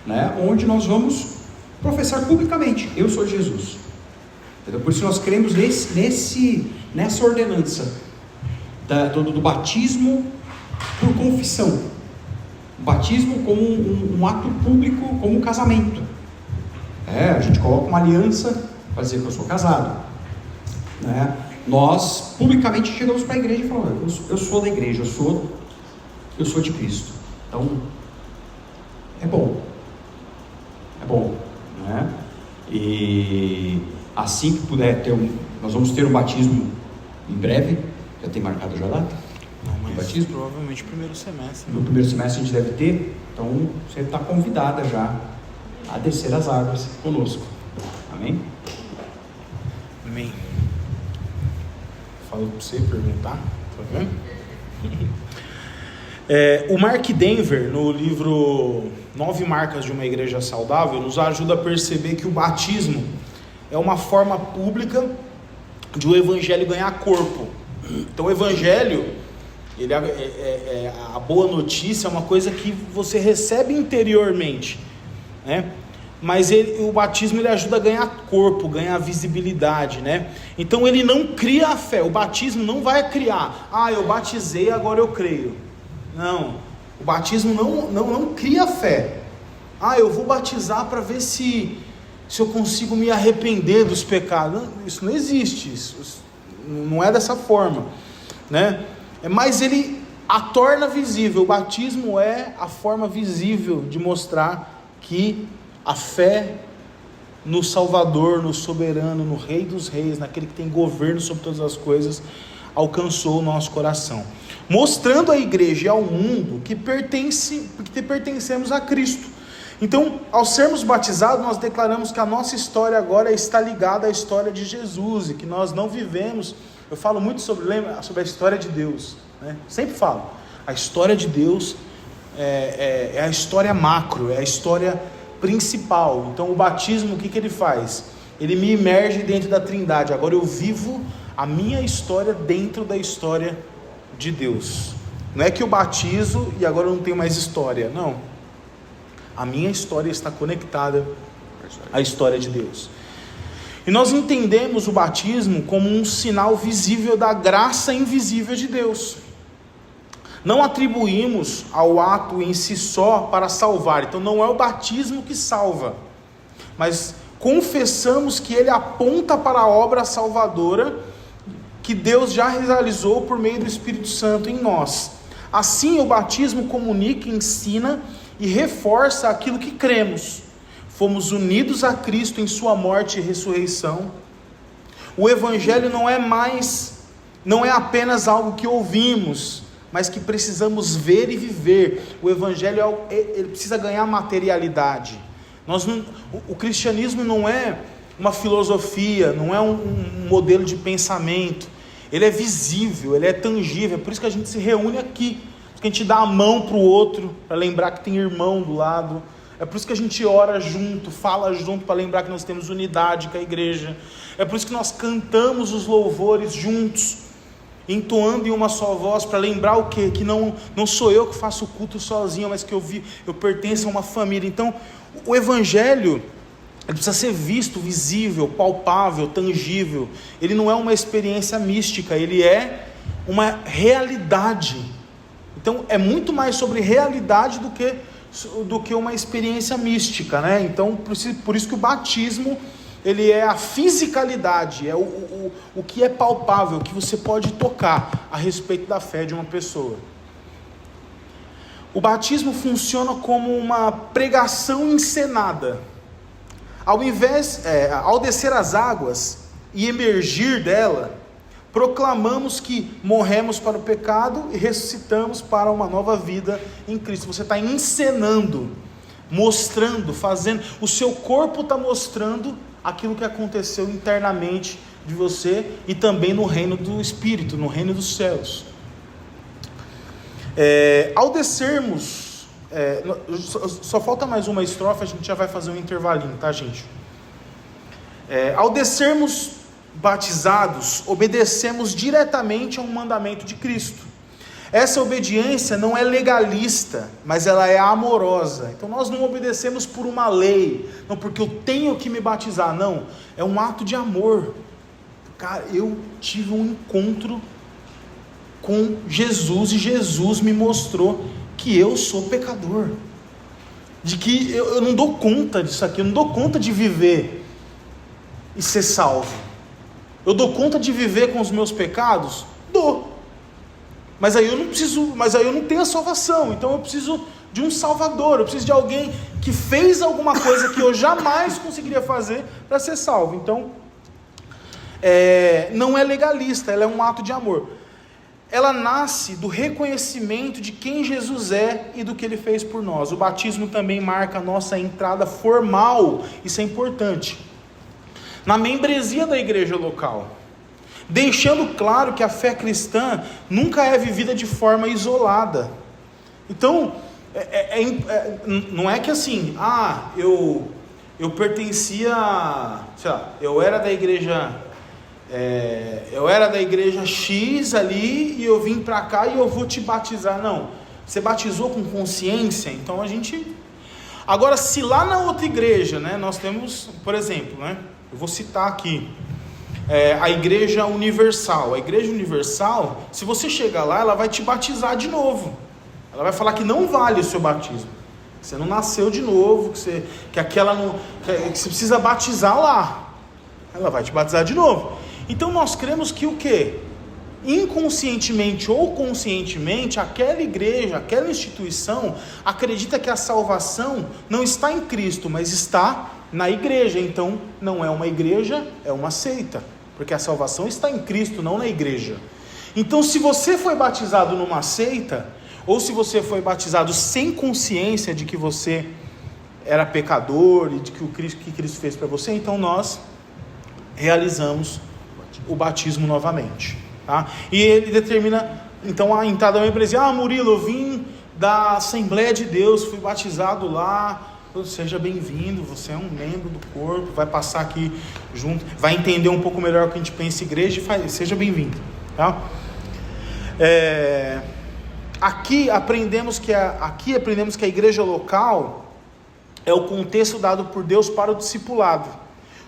né? Onde nós vamos professar publicamente: eu sou Jesus. Entendeu? Por isso nós cremos nessa ordenança do batismo por confissão, o batismo como um ato público, como um casamento. A gente coloca uma aliança para dizer que eu sou casado, né? Nós publicamente chegamos para a igreja e falamos: eu sou da igreja, eu sou de Cristo. Então é bom, né? E assim que puder nós vamos ter um batismo em breve. Já tem marcado já a data? Não, mas batismo? provavelmente primeiro semestre. No primeiro semestre a gente deve ter. Então você está convidada já a descer as águas conosco. Amém? Amém. Falou para você perguntar, tá vendo? O Mark Dever, no livro 9 Marcas de uma Igreja Saudável, nos ajuda a perceber que o batismo é uma forma pública de o evangelho ganhar corpo. Então o evangelho, a boa notícia é uma coisa que você recebe interiormente, né? Mas o batismo ele ajuda a ganhar corpo, ganhar visibilidade, né? Então ele não cria a fé. O batismo não vai criar: eu batizei, agora eu creio. Não, o batismo não cria fé. Eu vou batizar para ver se eu consigo me arrepender dos pecados. Não, isso não existe, isso não é dessa forma, né? Mas ele a torna visível. O batismo é a forma visível de mostrar que a fé no Salvador, no soberano, no Rei dos Reis, naquele que tem governo sobre todas as coisas, alcançou o nosso coração, mostrando à igreja e ao mundo que pertencemos a Cristo. Então, ao sermos batizados, nós declaramos que a nossa história agora está ligada à história de Jesus, e que nós não vivemos. Eu falo muito sobre a história de Deus, né? Sempre falo, a história de Deus é a história macro, é a história principal. Então o batismo, o que ele faz? Ele me imerge dentro da Trindade. Agora eu vivo a minha história dentro da história de Deus. Não é que eu batizo e agora eu não tenho mais história. Não, a minha história está conectada à história de Deus. E nós entendemos o batismo como um sinal visível da graça invisível de Deus. Não atribuímos ao ato em si só para salvar. Então não é o batismo que salva, mas confessamos que ele aponta para a obra salvadora que Deus já realizou por meio do Espírito Santo em nós. Assim, o batismo comunica, ensina e reforça aquilo que cremos. Fomos unidos a Cristo em sua morte e ressurreição. O Evangelho não é apenas algo que ouvimos, mas que precisamos ver e viver. O Evangelho ele precisa ganhar materialidade. O cristianismo não é uma filosofia, não é um modelo de pensamento. Ele é visível, ele é tangível. É por isso que a gente se reúne aqui, por isso que a gente dá a mão para o outro, para lembrar que tem irmão do lado. É por isso que a gente ora junto, fala junto, para lembrar que nós temos unidade com a igreja. É por isso que nós cantamos os louvores juntos, entoando em uma só voz, para lembrar o quê? Que não sou eu que faço o culto sozinho, mas que eu pertenço a uma família. Então, o Evangelho, ele precisa ser visto, visível, palpável, tangível. Ele não é uma experiência mística, ele é uma realidade. Então, é muito mais sobre realidade do que uma experiência mística, né? Então, por isso que o batismo, ele é a fisicalidade, é o que é palpável, o que você pode tocar a respeito da fé de uma pessoa. O batismo funciona como uma pregação encenada. Ao descer as águas e emergir dela, proclamamos que morremos para o pecado e ressuscitamos para uma nova vida em Cristo. Você está encenando, mostrando, fazendo, o seu corpo está mostrando aquilo que aconteceu internamente de você e também no reino do Espírito, no reino dos céus. Ao descermos, só falta mais uma estrofe, a gente já vai fazer um intervalinho, tá, gente? Ao descermos batizados, obedecemos diretamente a um mandamento de Cristo. Essa obediência não é legalista, mas ela é amorosa. Então nós não obedecemos por uma lei, não porque eu tenho que me batizar, não. É um ato de amor. Cara, eu tive um encontro com Jesus e Jesus me mostrou que eu sou pecador. De que eu não dou conta disso aqui, eu não dou conta de viver e ser salvo. Eu dou conta de viver com os meus pecados? Dou. Mas aí eu não tenho a salvação, então eu preciso de um salvador, eu preciso de alguém que fez alguma coisa que eu jamais conseguiria fazer para ser salvo. Então, não é legalista, ela é um ato de amor. Ela nasce do reconhecimento de quem Jesus é e do que Ele fez por nós. O batismo também marca a nossa entrada formal, isso é importante, na membresia da igreja local, deixando claro que a fé cristã nunca é vivida de forma isolada. Então, não é que assim, eu pertencia, sei lá, eu era da igreja X ali, e eu vim para cá e eu vou te batizar. Não, você batizou com consciência, então a gente... Agora, se lá na outra igreja, né, nós temos, por exemplo, né, eu vou citar aqui, a Igreja Universal. A Igreja Universal, se você chegar lá, ela vai te batizar de novo. Ela vai falar que não vale o seu batismo, que você não nasceu de novo, que você precisa batizar lá. Ela vai te batizar de novo. Então nós cremos que o quê? Inconscientemente ou conscientemente, aquela igreja, aquela instituição acredita que a salvação não está em Cristo, mas está na igreja. Então não é uma igreja, é uma seita, porque a salvação está em Cristo, não na igreja. Então, se você foi batizado numa seita, ou se você foi batizado sem consciência de que você era pecador e de que Cristo fez para você, então nós realizamos o batismo novamente, tá? E ele determina então a entrada da membresia. Murilo, eu vim da Assembleia de Deus, fui batizado lá. Seja bem-vindo, você é um membro do corpo, vai passar aqui junto, vai entender um pouco melhor o que a gente pensa em igreja, seja bem-vindo, tá? Aqui aprendemos que a igreja local é o contexto dado por Deus para o discipulado.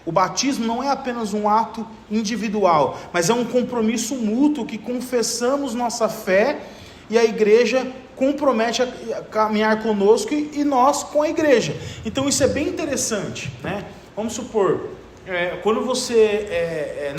O batismo não é apenas um ato individual, mas é um compromisso mútuo que confessamos nossa fé e a igreja compromete a caminhar conosco e nós com a igreja. Então isso é bem interessante, né? Vamos supor, quando você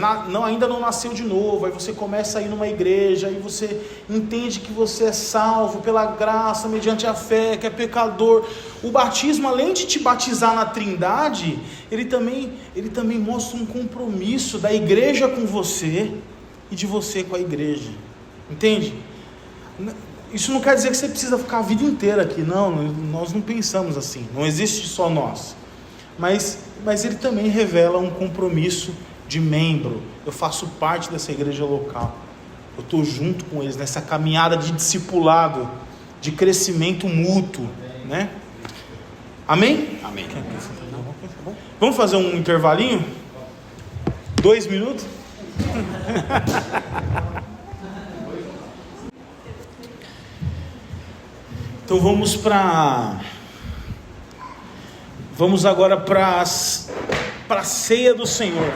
ainda não nasceu de novo, aí você começa a ir numa igreja, aí você entende que você é salvo pela graça, mediante a fé, que é pecador. O batismo, além de te batizar na Trindade, ele também mostra um compromisso da igreja com você e de você com a igreja, entende? Isso não quer dizer que você precisa ficar a vida inteira aqui, não, nós não pensamos assim, não existe só nós, mas ele também revela um compromisso de membro. Eu faço parte dessa igreja local, eu estou junto com eles nessa caminhada de discipulado, de crescimento mútuo, né? Amém? Amém. Vamos fazer um intervalinho? 2 minutos? Então vamos agora para a ceia do Senhor.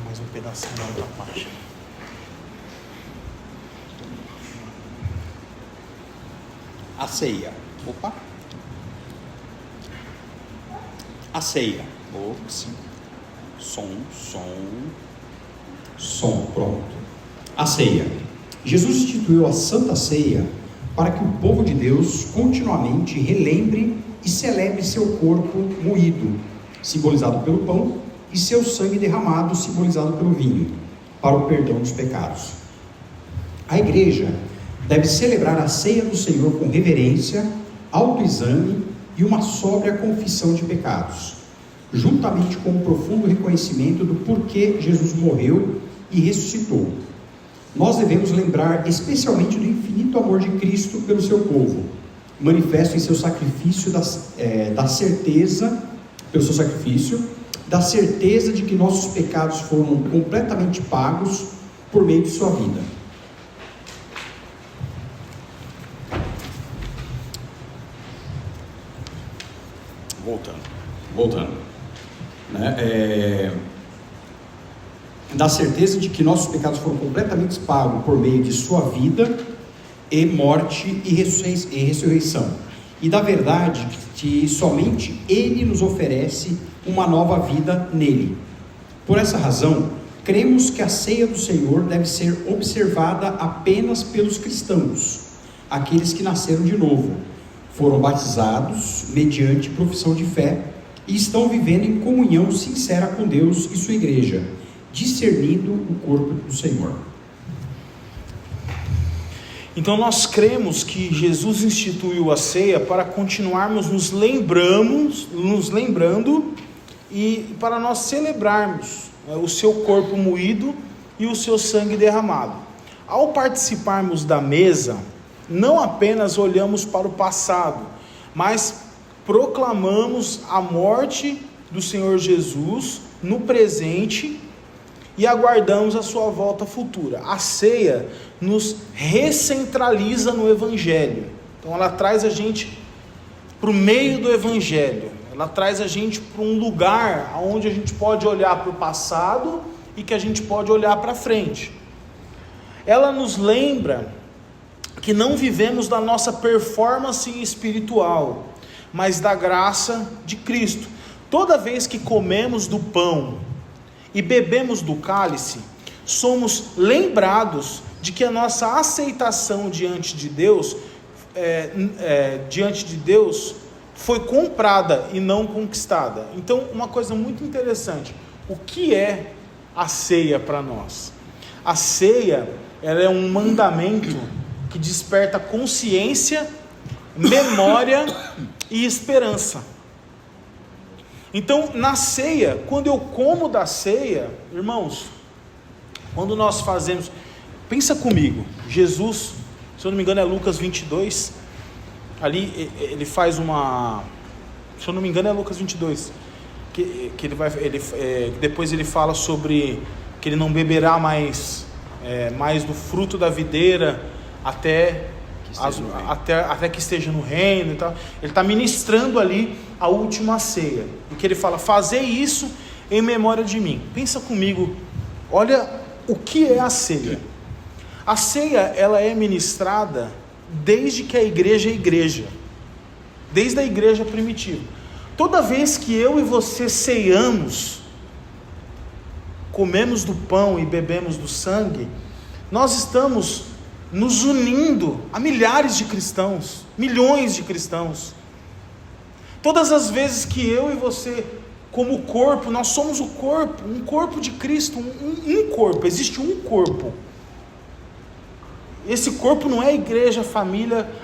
Mais um pedacinho da outra parte. A ceia. Opa. A ceia. Ops. Som. Pronto. A ceia. Jesus instituiu a Santa Ceia para que o povo de Deus continuamente relembre e celebre seu corpo moído, simbolizado pelo pão, e seu sangue derramado, simbolizado pelo vinho, para o perdão dos pecados. A igreja deve celebrar a ceia do Senhor com reverência, autoexame e uma sóbria confissão de pecados, juntamente com um profundo reconhecimento do porquê Jesus morreu e ressuscitou. Nós devemos lembrar especialmente do infinito amor de Cristo pelo seu povo, manifesto em seu sacrifício, da certeza de que nossos pecados foram completamente pagos por meio de sua vida. Voltando, né? Da certeza de que nossos pecados foram completamente pagos por meio de sua vida e morte e ressurreição, e da verdade que somente Ele nos oferece uma nova vida nele. Por essa razão, cremos que a ceia do Senhor deve ser observada apenas pelos cristãos, aqueles que nasceram de novo, foram batizados mediante profissão de fé e estão vivendo em comunhão sincera com Deus e sua igreja, discernindo o corpo do Senhor. Então nós cremos que Jesus instituiu a ceia para continuarmos nos lembrando e para nós celebrarmos o seu corpo moído e o seu sangue derramado. Ao participarmos da mesa, não apenas olhamos para o passado, mas proclamamos a morte do Senhor Jesus no presente e aguardamos a sua volta futura. A ceia nos recentraliza no Evangelho. Então ela traz a gente para o meio do Evangelho. Ela traz a gente para um lugar onde a gente pode olhar para o passado e que a gente pode olhar para frente. Ela nos lembra que não vivemos da nossa performance espiritual, mas da graça de Cristo. Toda vez que comemos do pão e bebemos do cálice, somos lembrados de que a nossa aceitação diante de Deus, foi comprada e não conquistada. Então, uma coisa muito interessante: o que é a ceia para nós? A ceia, ela é um mandamento que desperta consciência, memória e esperança. Então, na ceia, quando eu como da ceia, irmãos, quando nós fazemos, pensa comigo, Jesus, se eu não me engano é Lucas 22, ali ele faz uma, se eu não me engano é Lucas 22, que depois ele fala sobre que ele não beberá mais do fruto da videira até que esteja no reino e tal. Ele está ministrando ali a última ceia, e que ele fala: fazer isso em memória de mim. Pensa comigo, olha o que é a ceia. A ceia, ela é ministrada desde que a igreja é igreja, desde a igreja primitiva. Toda vez que eu e você ceiamos, comemos do pão e bebemos do sangue, nós estamos nos unindo a milhares de cristãos, milhões de cristãos. Todas as vezes que eu e você, como corpo, nós somos o corpo, um corpo de Cristo, um corpo, existe um corpo. Esse corpo não é a igreja,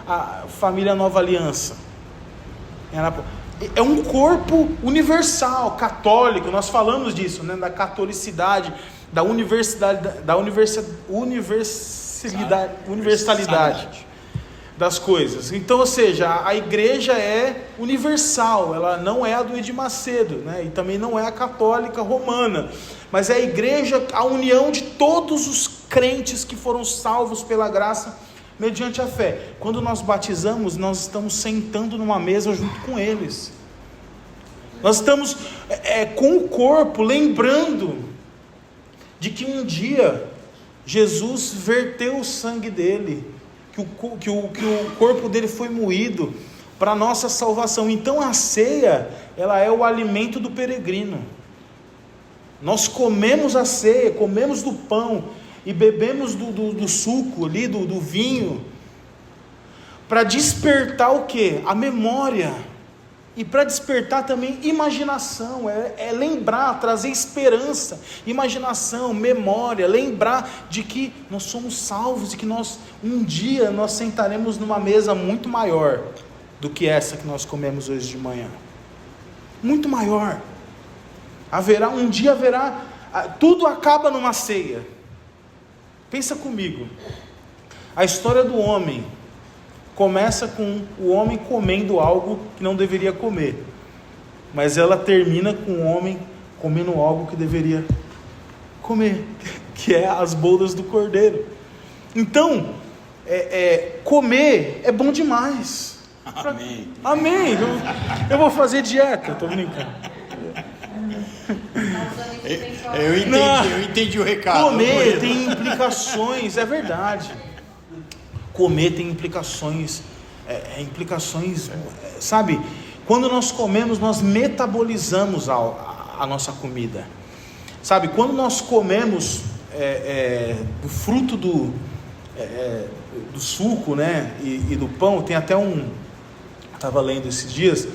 a família Nova Aliança. É um corpo universal, católico. Nós falamos disso, né? Da catolicidade, da universalidade das coisas. Então, ou seja, a igreja é universal, ela não é a do Edir Macedo, né? E também não é a católica romana, mas é a igreja, a união de todos os crentes que foram salvos pela graça mediante a fé. Quando nós batizamos, nós estamos sentando numa mesa junto com eles. Nós estamos com o corpo, lembrando de que um dia Jesus verteu o sangue dele, que o corpo dele foi moído para a nossa salvação. Então a ceia, ela é o alimento do peregrino. Nós comemos a ceia, comemos do pão e bebemos do suco ali, do vinho, para despertar o quê? A memória, e para despertar também imaginação, lembrar, trazer esperança, imaginação, memória, lembrar de que nós somos salvos e que um dia nós sentaremos numa mesa muito maior do que essa que nós comemos hoje de manhã, muito maior. Um dia haverá, tudo acaba numa ceia. Pensa comigo, a história do homem começa com o homem comendo algo que não deveria comer, mas ela termina com o homem comendo algo que deveria comer, que é as bodas do cordeiro. Então, comer é bom demais. Amém. Amém. Eu vou fazer dieta, estou brincando. Eu entendi o recado. Comer tem implicações, é verdade. Comer tem implicações, sabe? Quando nós comemos, nós metabolizamos a nossa comida, sabe? Quando nós comemos do fruto do suco, né? E do pão, tem até estava lendo esses dias.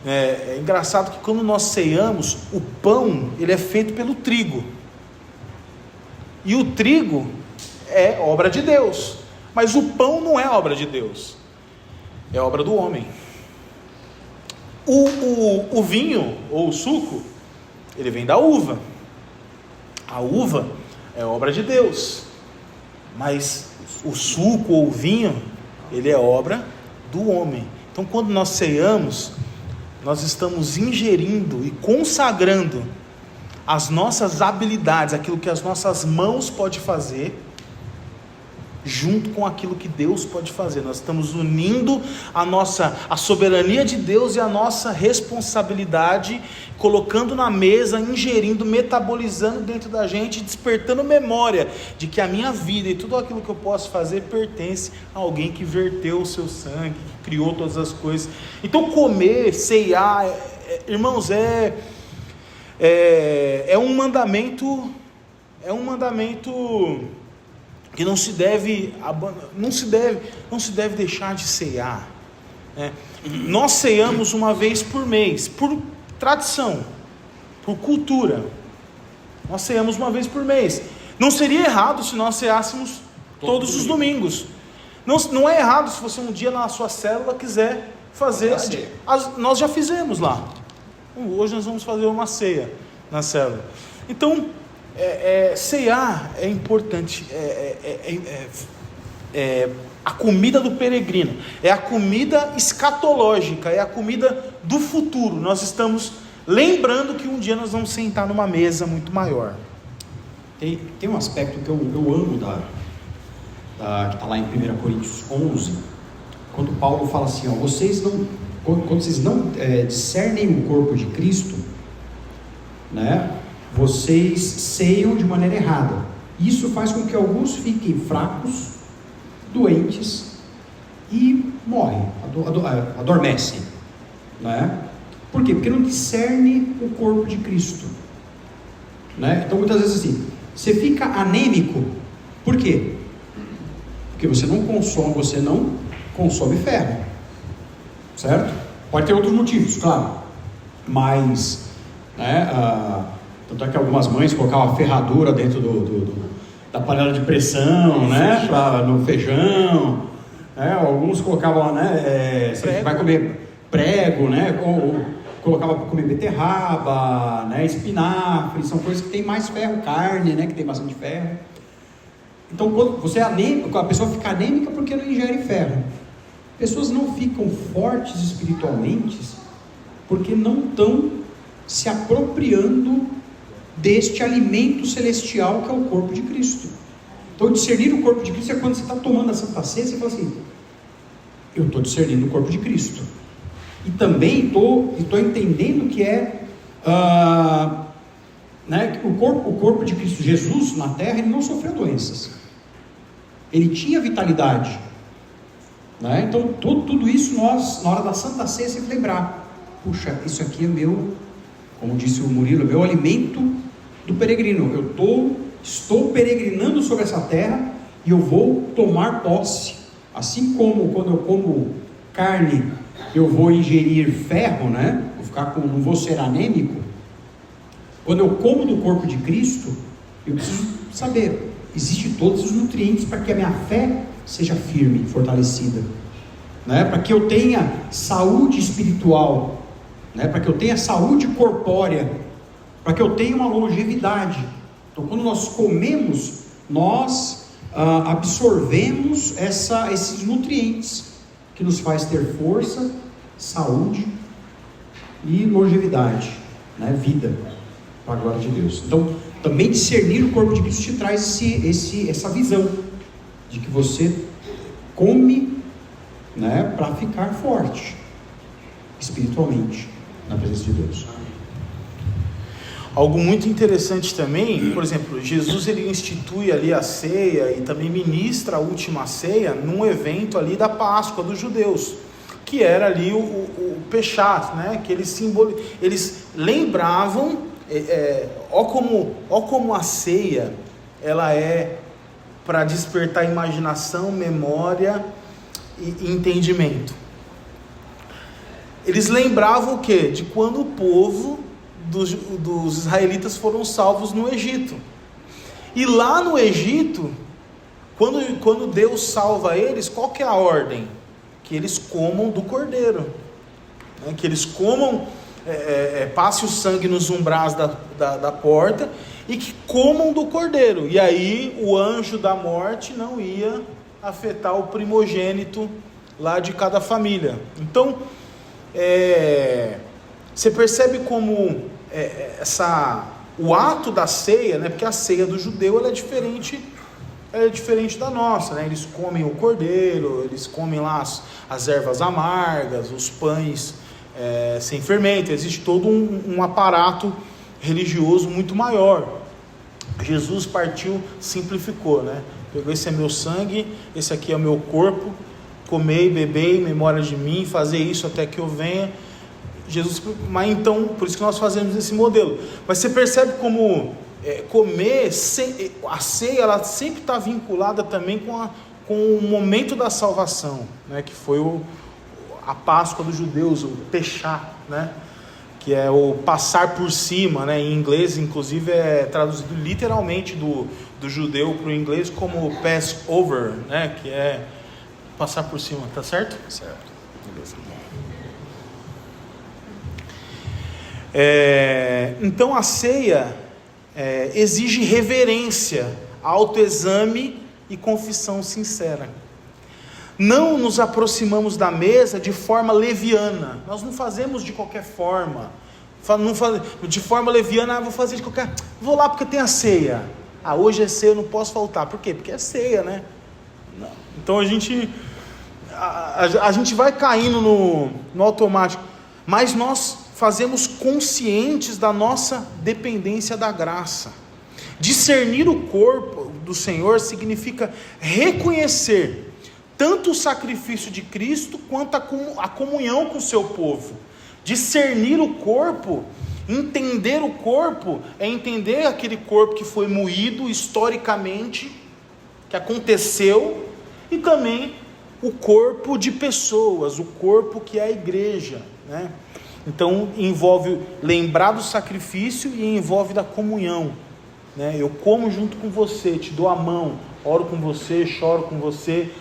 É engraçado que quando nós ceamos, o pão, ele é feito pelo trigo, e o trigo é obra de Deus, mas o pão não é obra de Deus, é obra do homem. O vinho, ou o suco, ele vem da uva, a uva é obra de Deus, mas o suco ou o vinho, ele é obra do homem. Então quando nós ceamos, nós estamos ingerindo e consagrando as nossas habilidades, aquilo que as nossas mãos podem fazer, junto com aquilo que Deus pode fazer. Nós estamos unindo a soberania de Deus e a nossa responsabilidade, colocando na mesa, ingerindo, metabolizando dentro da gente, despertando memória de que a minha vida e tudo aquilo que eu posso fazer pertence a alguém que verteu o seu sangue, que criou todas as coisas. Então comer, ceiar, irmãos, é um mandamento que não se deve deixar de ceiar, né? Nós ceiamos uma vez por mês, por tradição, por cultura. Nós ceiamos uma vez por mês. Não seria errado se nós ceássemos todos os domingos. Não é errado se você um dia na sua célula quiser fazer. Nós já fizemos lá. Hoje nós vamos fazer uma ceia na célula. Então, ceiar é importante, a comida do peregrino, é a comida escatológica, é a comida do futuro. Nós estamos lembrando que um dia nós vamos sentar numa mesa muito maior. Tem um aspecto que eu amo que está lá em 1 Coríntios 11, quando Paulo fala assim, quando vocês não discernem o corpo de Cristo, né, vocês ceiam de maneira errada. Isso faz com que alguns fiquem fracos, doentes e morrem, adormecem, né? Por quê? Porque não discerne o corpo de Cristo, né? Então muitas vezes assim, você fica anêmico, por quê? Porque você não consome ferro, certo? Pode ter outros motivos, claro, mas, né, tanto é que algumas mães colocavam a ferradura dentro da panela de pressão, né, no feijão, né? Alguns colocavam, né, você vai comer prego, né, ou colocava para comer beterraba, né, espinafre, são coisas que tem mais ferro, carne, né, que tem bastante ferro. Então, quando você é anêmico, a pessoa fica anêmica porque não ingere ferro. Pessoas não ficam fortes espiritualmente porque não estão se apropriando deste alimento celestial que é o corpo de Cristo. Então, discernir o corpo de Cristo é quando você está tomando a Santa Ceia, você fala assim: eu estou discernindo o corpo de Cristo. E também estou entendendo que é né, o corpo de Cristo. Jesus na terra, ele não sofreu doenças, ele tinha vitalidade, né? Então tudo isso nós, na hora da Santa Ceia, sempre lembrar: puxa, isso aqui é meu, como disse o Murilo, meu alimento do peregrino. Eu estou peregrinando sobre essa terra e eu vou tomar posse. Assim como quando eu como carne, eu vou ingerir ferro, né? Não vou ser anêmico. Quando eu como do corpo de Cristo, eu preciso saber, existem todos os nutrientes para que a minha fé seja firme, fortalecida, né? Para que eu tenha saúde espiritual, né? Para que eu tenha saúde corpórea, para que eu tenha uma longevidade. Então, quando nós comemos, nós absorvemos esses nutrientes que nos faz ter força, saúde e longevidade, né? Vida, para a glória de Deus. Então, também discernir o corpo de Cristo te traz essa visão de que você come, né, para ficar forte espiritualmente na presença de Deus. Algo muito interessante também, por exemplo, Jesus ele institui ali a ceia e também ministra a última ceia num evento ali da Páscoa dos judeus, que era ali o Peshat, né? Que eles lembravam, ó como a ceia ela é para despertar imaginação, memória e entendimento. Eles lembravam o quê? De quando o povo dos israelitas foram salvos no Egito. E lá no Egito, quando Deus salva eles, qual que é a ordem? Que eles comam do cordeiro, né? Que eles comam, passe o sangue nos umbrais da porta e que comam do cordeiro. E aí o anjo da morte não ia afetar o primogênito lá de cada família. Então, você percebe como o ato da ceia, né? Porque a ceia do judeu ela é diferente da nossa, né? Eles comem o cordeiro, eles comem lá as ervas amargas, os pães sem fermento. Existe todo um aparato religioso muito maior. Jesus partiu, simplificou, né? Pegou: esse é meu sangue, esse aqui é o meu corpo, comei, bebei, em memória de mim, fazer isso até que eu venha. Jesus, mas então, por isso que nós fazemos esse modelo. Mas você percebe como comer, a ceia, ela sempre está vinculada também com o momento da salvação, né? Que foi a Páscoa dos judeus, o Peshat, né? Que é o passar por cima, né? Em inglês, inclusive, é traduzido literalmente do judeu para o inglês como Passover, né? Que é passar por cima, tá certo? Certo. Beleza. Então a ceia exige reverência, autoexame e confissão sincera. Não nos aproximamos da mesa de forma leviana. Nós não fazemos de qualquer forma. De forma leviana, vou fazer de qualquer... Vou lá porque tem a ceia. Hoje é ceia, eu não posso faltar. Por quê? Porque é ceia, né? Não. Então a gente vai caindo no automático. Mas nós fazemos conscientes da nossa dependência da graça. Discernir o corpo do Senhor significa reconhecer tanto o sacrifício de Cristo quanto a comunhão com o seu povo. Discernir o corpo, entender o corpo, é entender aquele corpo que foi moído historicamente, que aconteceu, e também o corpo de pessoas, o corpo que é a igreja, né? Então envolve lembrar do sacrifício e envolve da comunhão, né? Eu como junto com você, te dou a mão, oro com você, choro com você,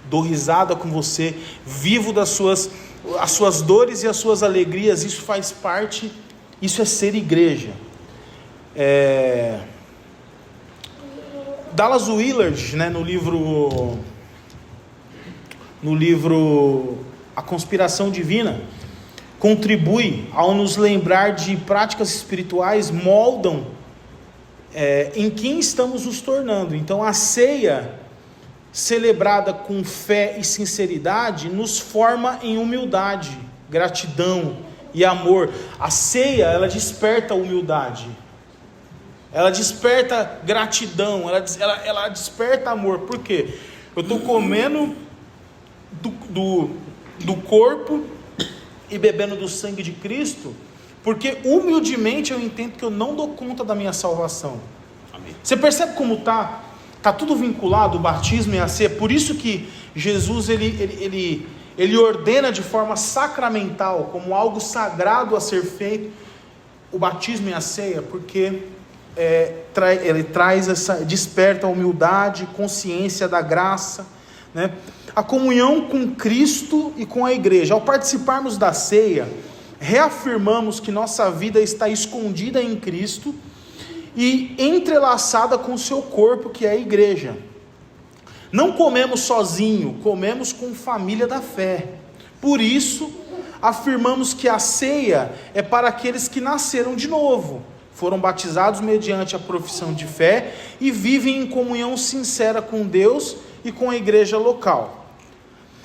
dou risada com você, vivo as suas dores e as suas alegrias. Isso faz parte, isso é ser igreja. Dallas Willard, né, no livro A Conspiração Divina, contribui ao nos lembrar de práticas espirituais moldam em quem estamos nos tornando. Então a ceia, celebrada com fé e sinceridade, nos forma em humildade, gratidão e amor. A ceia, ela desperta humildade, ela desperta gratidão, ela desperta amor. Por quê? Eu estou comendo do corpo e bebendo do sangue de Cristo, porque humildemente eu entendo que eu não dou conta da minha salvação. Amém. Você percebe como está tudo vinculado, o batismo e a ceia? Por isso que Jesus ele ordena de forma sacramental, como algo sagrado a ser feito, o batismo e a ceia, porque ele desperta a humildade, consciência da graça, né? A comunhão com Cristo e com a igreja. Ao participarmos da ceia, reafirmamos que nossa vida está escondida em Cristo e entrelaçada com o seu corpo, que é a igreja. Não comemos sozinho, comemos com família da fé. Por isso, afirmamos que a ceia é para aqueles que nasceram de novo, foram batizados mediante a profissão de fé e vivem em comunhão sincera com Deus e com a igreja local.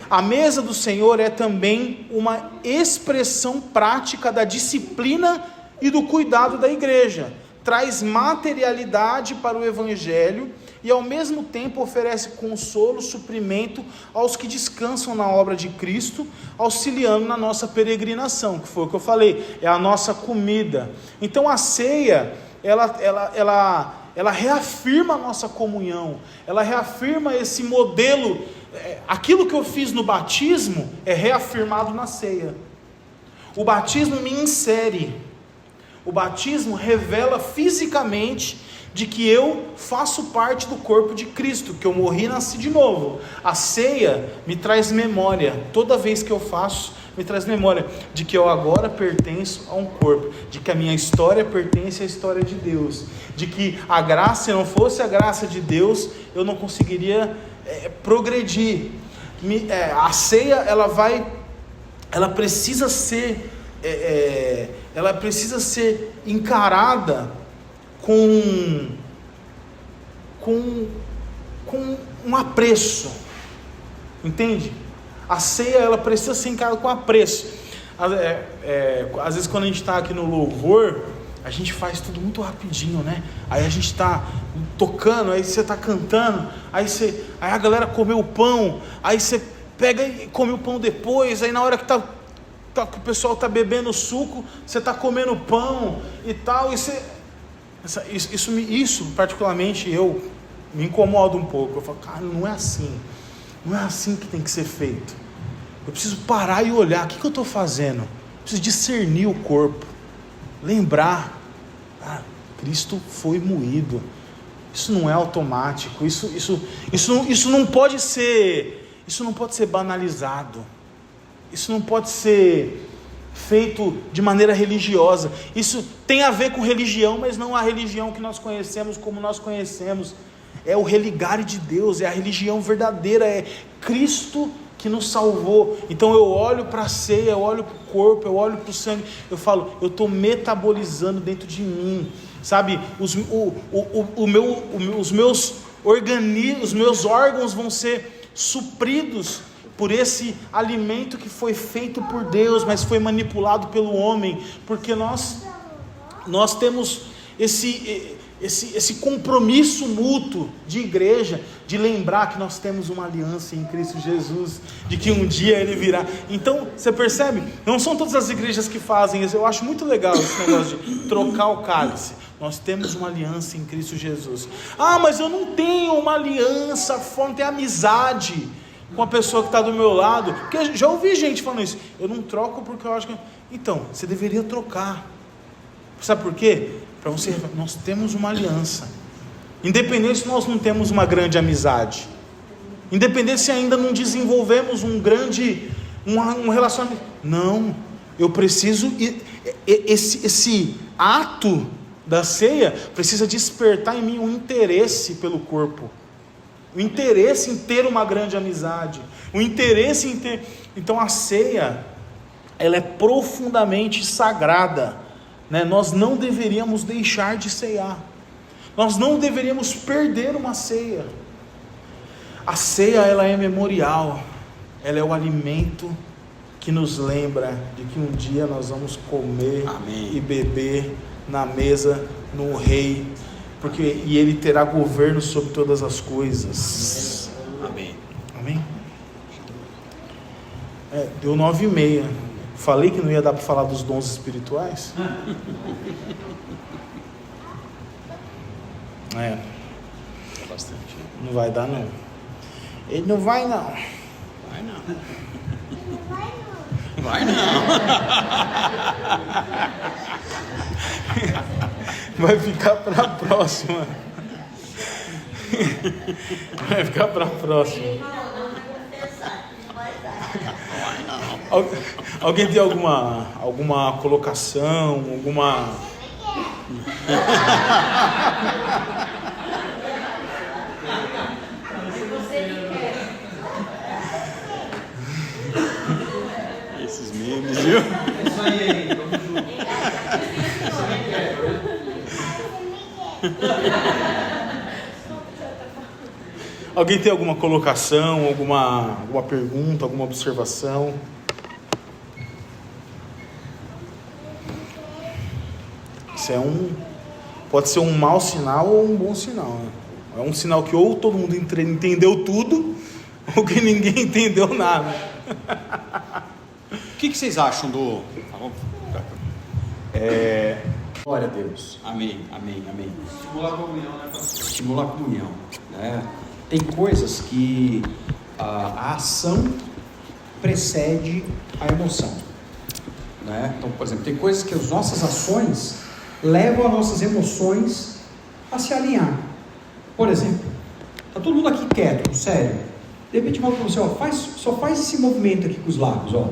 A mesa do Senhor é também uma expressão prática da disciplina e do cuidado da igreja. Traz materialidade para o evangelho e ao mesmo tempo oferece consolo, suprimento aos que descansam na obra de Cristo, auxiliando na nossa peregrinação, que foi o que eu falei, é a nossa comida. Então a ceia, ela reafirma a nossa comunhão, ela reafirma esse modelo. Aquilo que eu fiz no batismo é reafirmado na ceia. O batismo me insere, o batismo revela fisicamente de que eu faço parte do corpo de Cristo, que eu morri e nasci de novo. A ceia me traz memória, toda vez que eu faço, me traz memória de que eu agora pertenço a um corpo, de que a minha história pertence à história de Deus, de que a graça, se não fosse a graça de Deus, eu não conseguiria progredir. A ceia, ela precisa ser encarada com um apreço, entende? A ceia, ela precisa ser encarada com apreço. Às vezes quando a gente está aqui no louvor, a gente faz tudo muito rapidinho, né? Aí a gente está tocando, aí você está cantando, aí a galera comeu o pão, aí você pega e come o pão depois, aí na hora que o pessoal está bebendo suco, você está comendo pão e tal, e isso particularmente me incomoda um pouco. Eu falo, cara, não é assim que tem que ser feito. Eu preciso parar e olhar, o que eu estou fazendo? Eu preciso discernir o corpo, lembrar, Cristo foi moído. Isso não é automático, isso não pode ser banalizado, isso não pode ser feito de maneira religiosa. Isso tem a ver com religião, mas não a religião que nós conhecemos como nós conhecemos. É o religare de Deus, é a religião verdadeira, é Cristo que nos salvou. Então eu olho para a ceia, eu olho para o corpo, eu olho para o sangue, eu falo, eu estou metabolizando dentro de mim, sabe? Os meus órgãos vão ser supridos por esse alimento que foi feito por Deus, mas foi manipulado pelo homem, porque nós temos esse compromisso mútuo de igreja, de lembrar que nós temos uma aliança em Cristo Jesus, de que um dia Ele virá. Então, você percebe? Não são todas as igrejas que fazem isso. Eu acho muito legal esse negócio de trocar o cálice. Nós temos uma aliança em Cristo Jesus. Ah, mas eu não tenho uma aliança, não tenho amizade com a pessoa que está do meu lado. Porque já ouvi gente falando isso. Eu não troco porque eu acho que... Então, você deveria trocar. Sabe por quê? Para você, nós temos uma aliança. Independente se nós não temos uma grande amizade, independente se ainda não desenvolvemos um relacionamento, não, eu preciso, esse ato da ceia precisa despertar em mim um interesse pelo corpo, o interesse em ter uma grande amizade, o interesse em ter. Então a ceia, ela é profundamente sagrada, né? Nós não deveríamos deixar de ceiar, nós não deveríamos perder uma ceia. A ceia, ela é memorial, ela é o alimento que nos lembra de que um dia nós vamos comer, amém, e beber na mesa no Rei, e Ele terá governo sobre todas as coisas. Amém. Amém. Deu 9h30. Falei que não ia dar para falar dos dons espirituais. Bastante. Não vai dar não. Ele não vai não. Vai não. Vai não. Vai ficar para a próxima. Vai ficar para a próxima. Alguém tem alguma colocação, alguma... Esses memes, viu? É isso aí, vamos junto. Alguém tem alguma colocação, alguma pergunta, alguma observação? Isso pode ser um mau sinal ou um bom sinal, né? É um sinal que ou todo mundo entendeu tudo, ou que ninguém entendeu nada. O que vocês acham do... Glória a Deus. Amém, amém, amém. Estimular a comunhão, né, pastor? Estimular a comunhão, né? Tem coisas que a ação precede a emoção, né? Então, por exemplo, tem coisas que as nossas ações levam as nossas emoções a se alinhar. Por exemplo, está todo mundo aqui quieto, sério. De repente fala para você, só faz esse movimento aqui com os lábios, ó.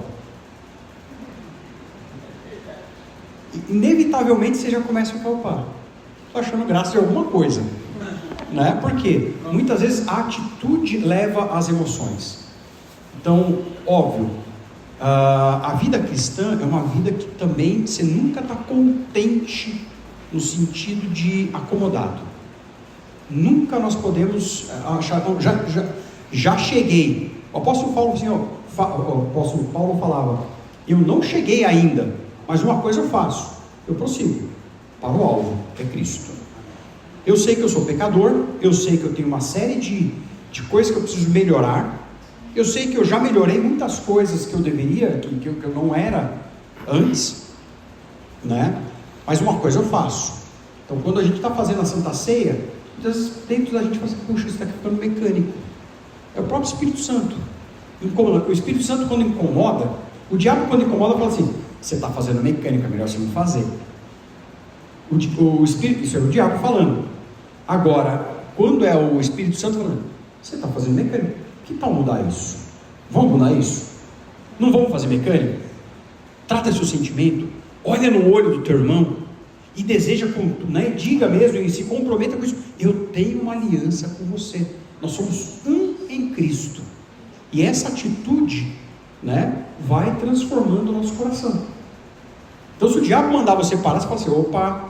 Inevitavelmente você já começa a ficar, opa, estou achando graça de alguma coisa, né? Porque muitas vezes a atitude leva às emoções. Então, óbvio, a vida cristã é uma vida que também você nunca está contente no sentido de acomodado. Nunca nós podemos achar, já cheguei. O apóstolo Paulo, o apóstolo Paulo falava, eu não cheguei ainda, mas uma coisa eu faço, eu prossigo para o alvo, que é Cristo. Eu sei que eu sou pecador, eu sei que eu tenho uma série de coisas que eu preciso melhorar, eu sei que eu já melhorei muitas coisas que eu deveria, que eu não era antes, né? Mas uma coisa eu faço. Então, quando a gente está fazendo a Santa Ceia, dentro da gente fala assim, puxa, isso está ficando mecânico. É o próprio Espírito Santo. O Espírito Santo, quando incomoda, o diabo, quando incomoda, fala assim, você está fazendo mecânica, é melhor você não fazer. O Espírito, isso é o diabo falando. Agora, quando é o Espírito Santo falando, você está fazendo mecânica, que tal mudar isso? Vamos mudar isso? Não vamos fazer mecânica? Trata seu sentimento, olha no olho do teu irmão e deseja, né, diga mesmo e se comprometa com isso. Eu tenho uma aliança com você, nós somos um em Cristo. E essa atitude, né, vai transformando o nosso coração. Então, se o diabo mandar você parar, você fala assim, opa,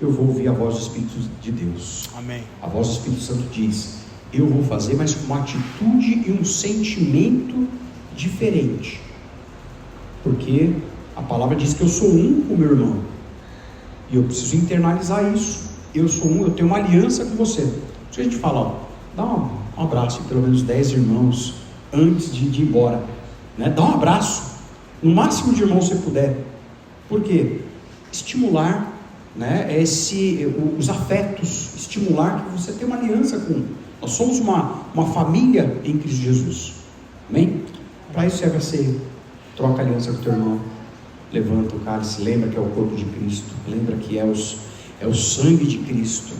eu vou ouvir a voz do Espírito de Deus. Amém. A voz do Espírito Santo diz, eu vou fazer, mas com uma atitude e um sentimento diferente. Porque a palavra diz que eu sou um com o meu irmão. E eu preciso internalizar isso. Eu sou um, eu tenho uma aliança com você. Por isso a gente fala, ó, dá um abraço em pelo menos 10 irmãos antes de ir embora. Né? Dá um abraço, no máximo de irmãos que você puder. Por quê? Estimular, né, os afetos, estimular que você tenha uma aliança com. Nós somos uma família em Cristo Jesus. Amém? Para isso serve a ceia. Troca aliança com o teu irmão. Levanta o cálice, lembra que é o corpo de Cristo, lembra que é o sangue de Cristo,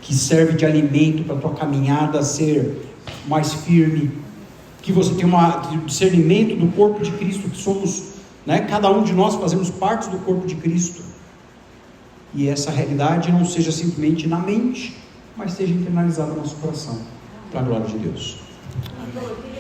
que serve de alimento para a tua caminhada ser mais firme, que você tenha um discernimento do corpo de Cristo, que somos, né, cada um de nós fazemos parte do corpo de Cristo, e essa realidade não seja simplesmente na mente, mas seja internalizada no nosso coração, para a glória de Deus. Amém.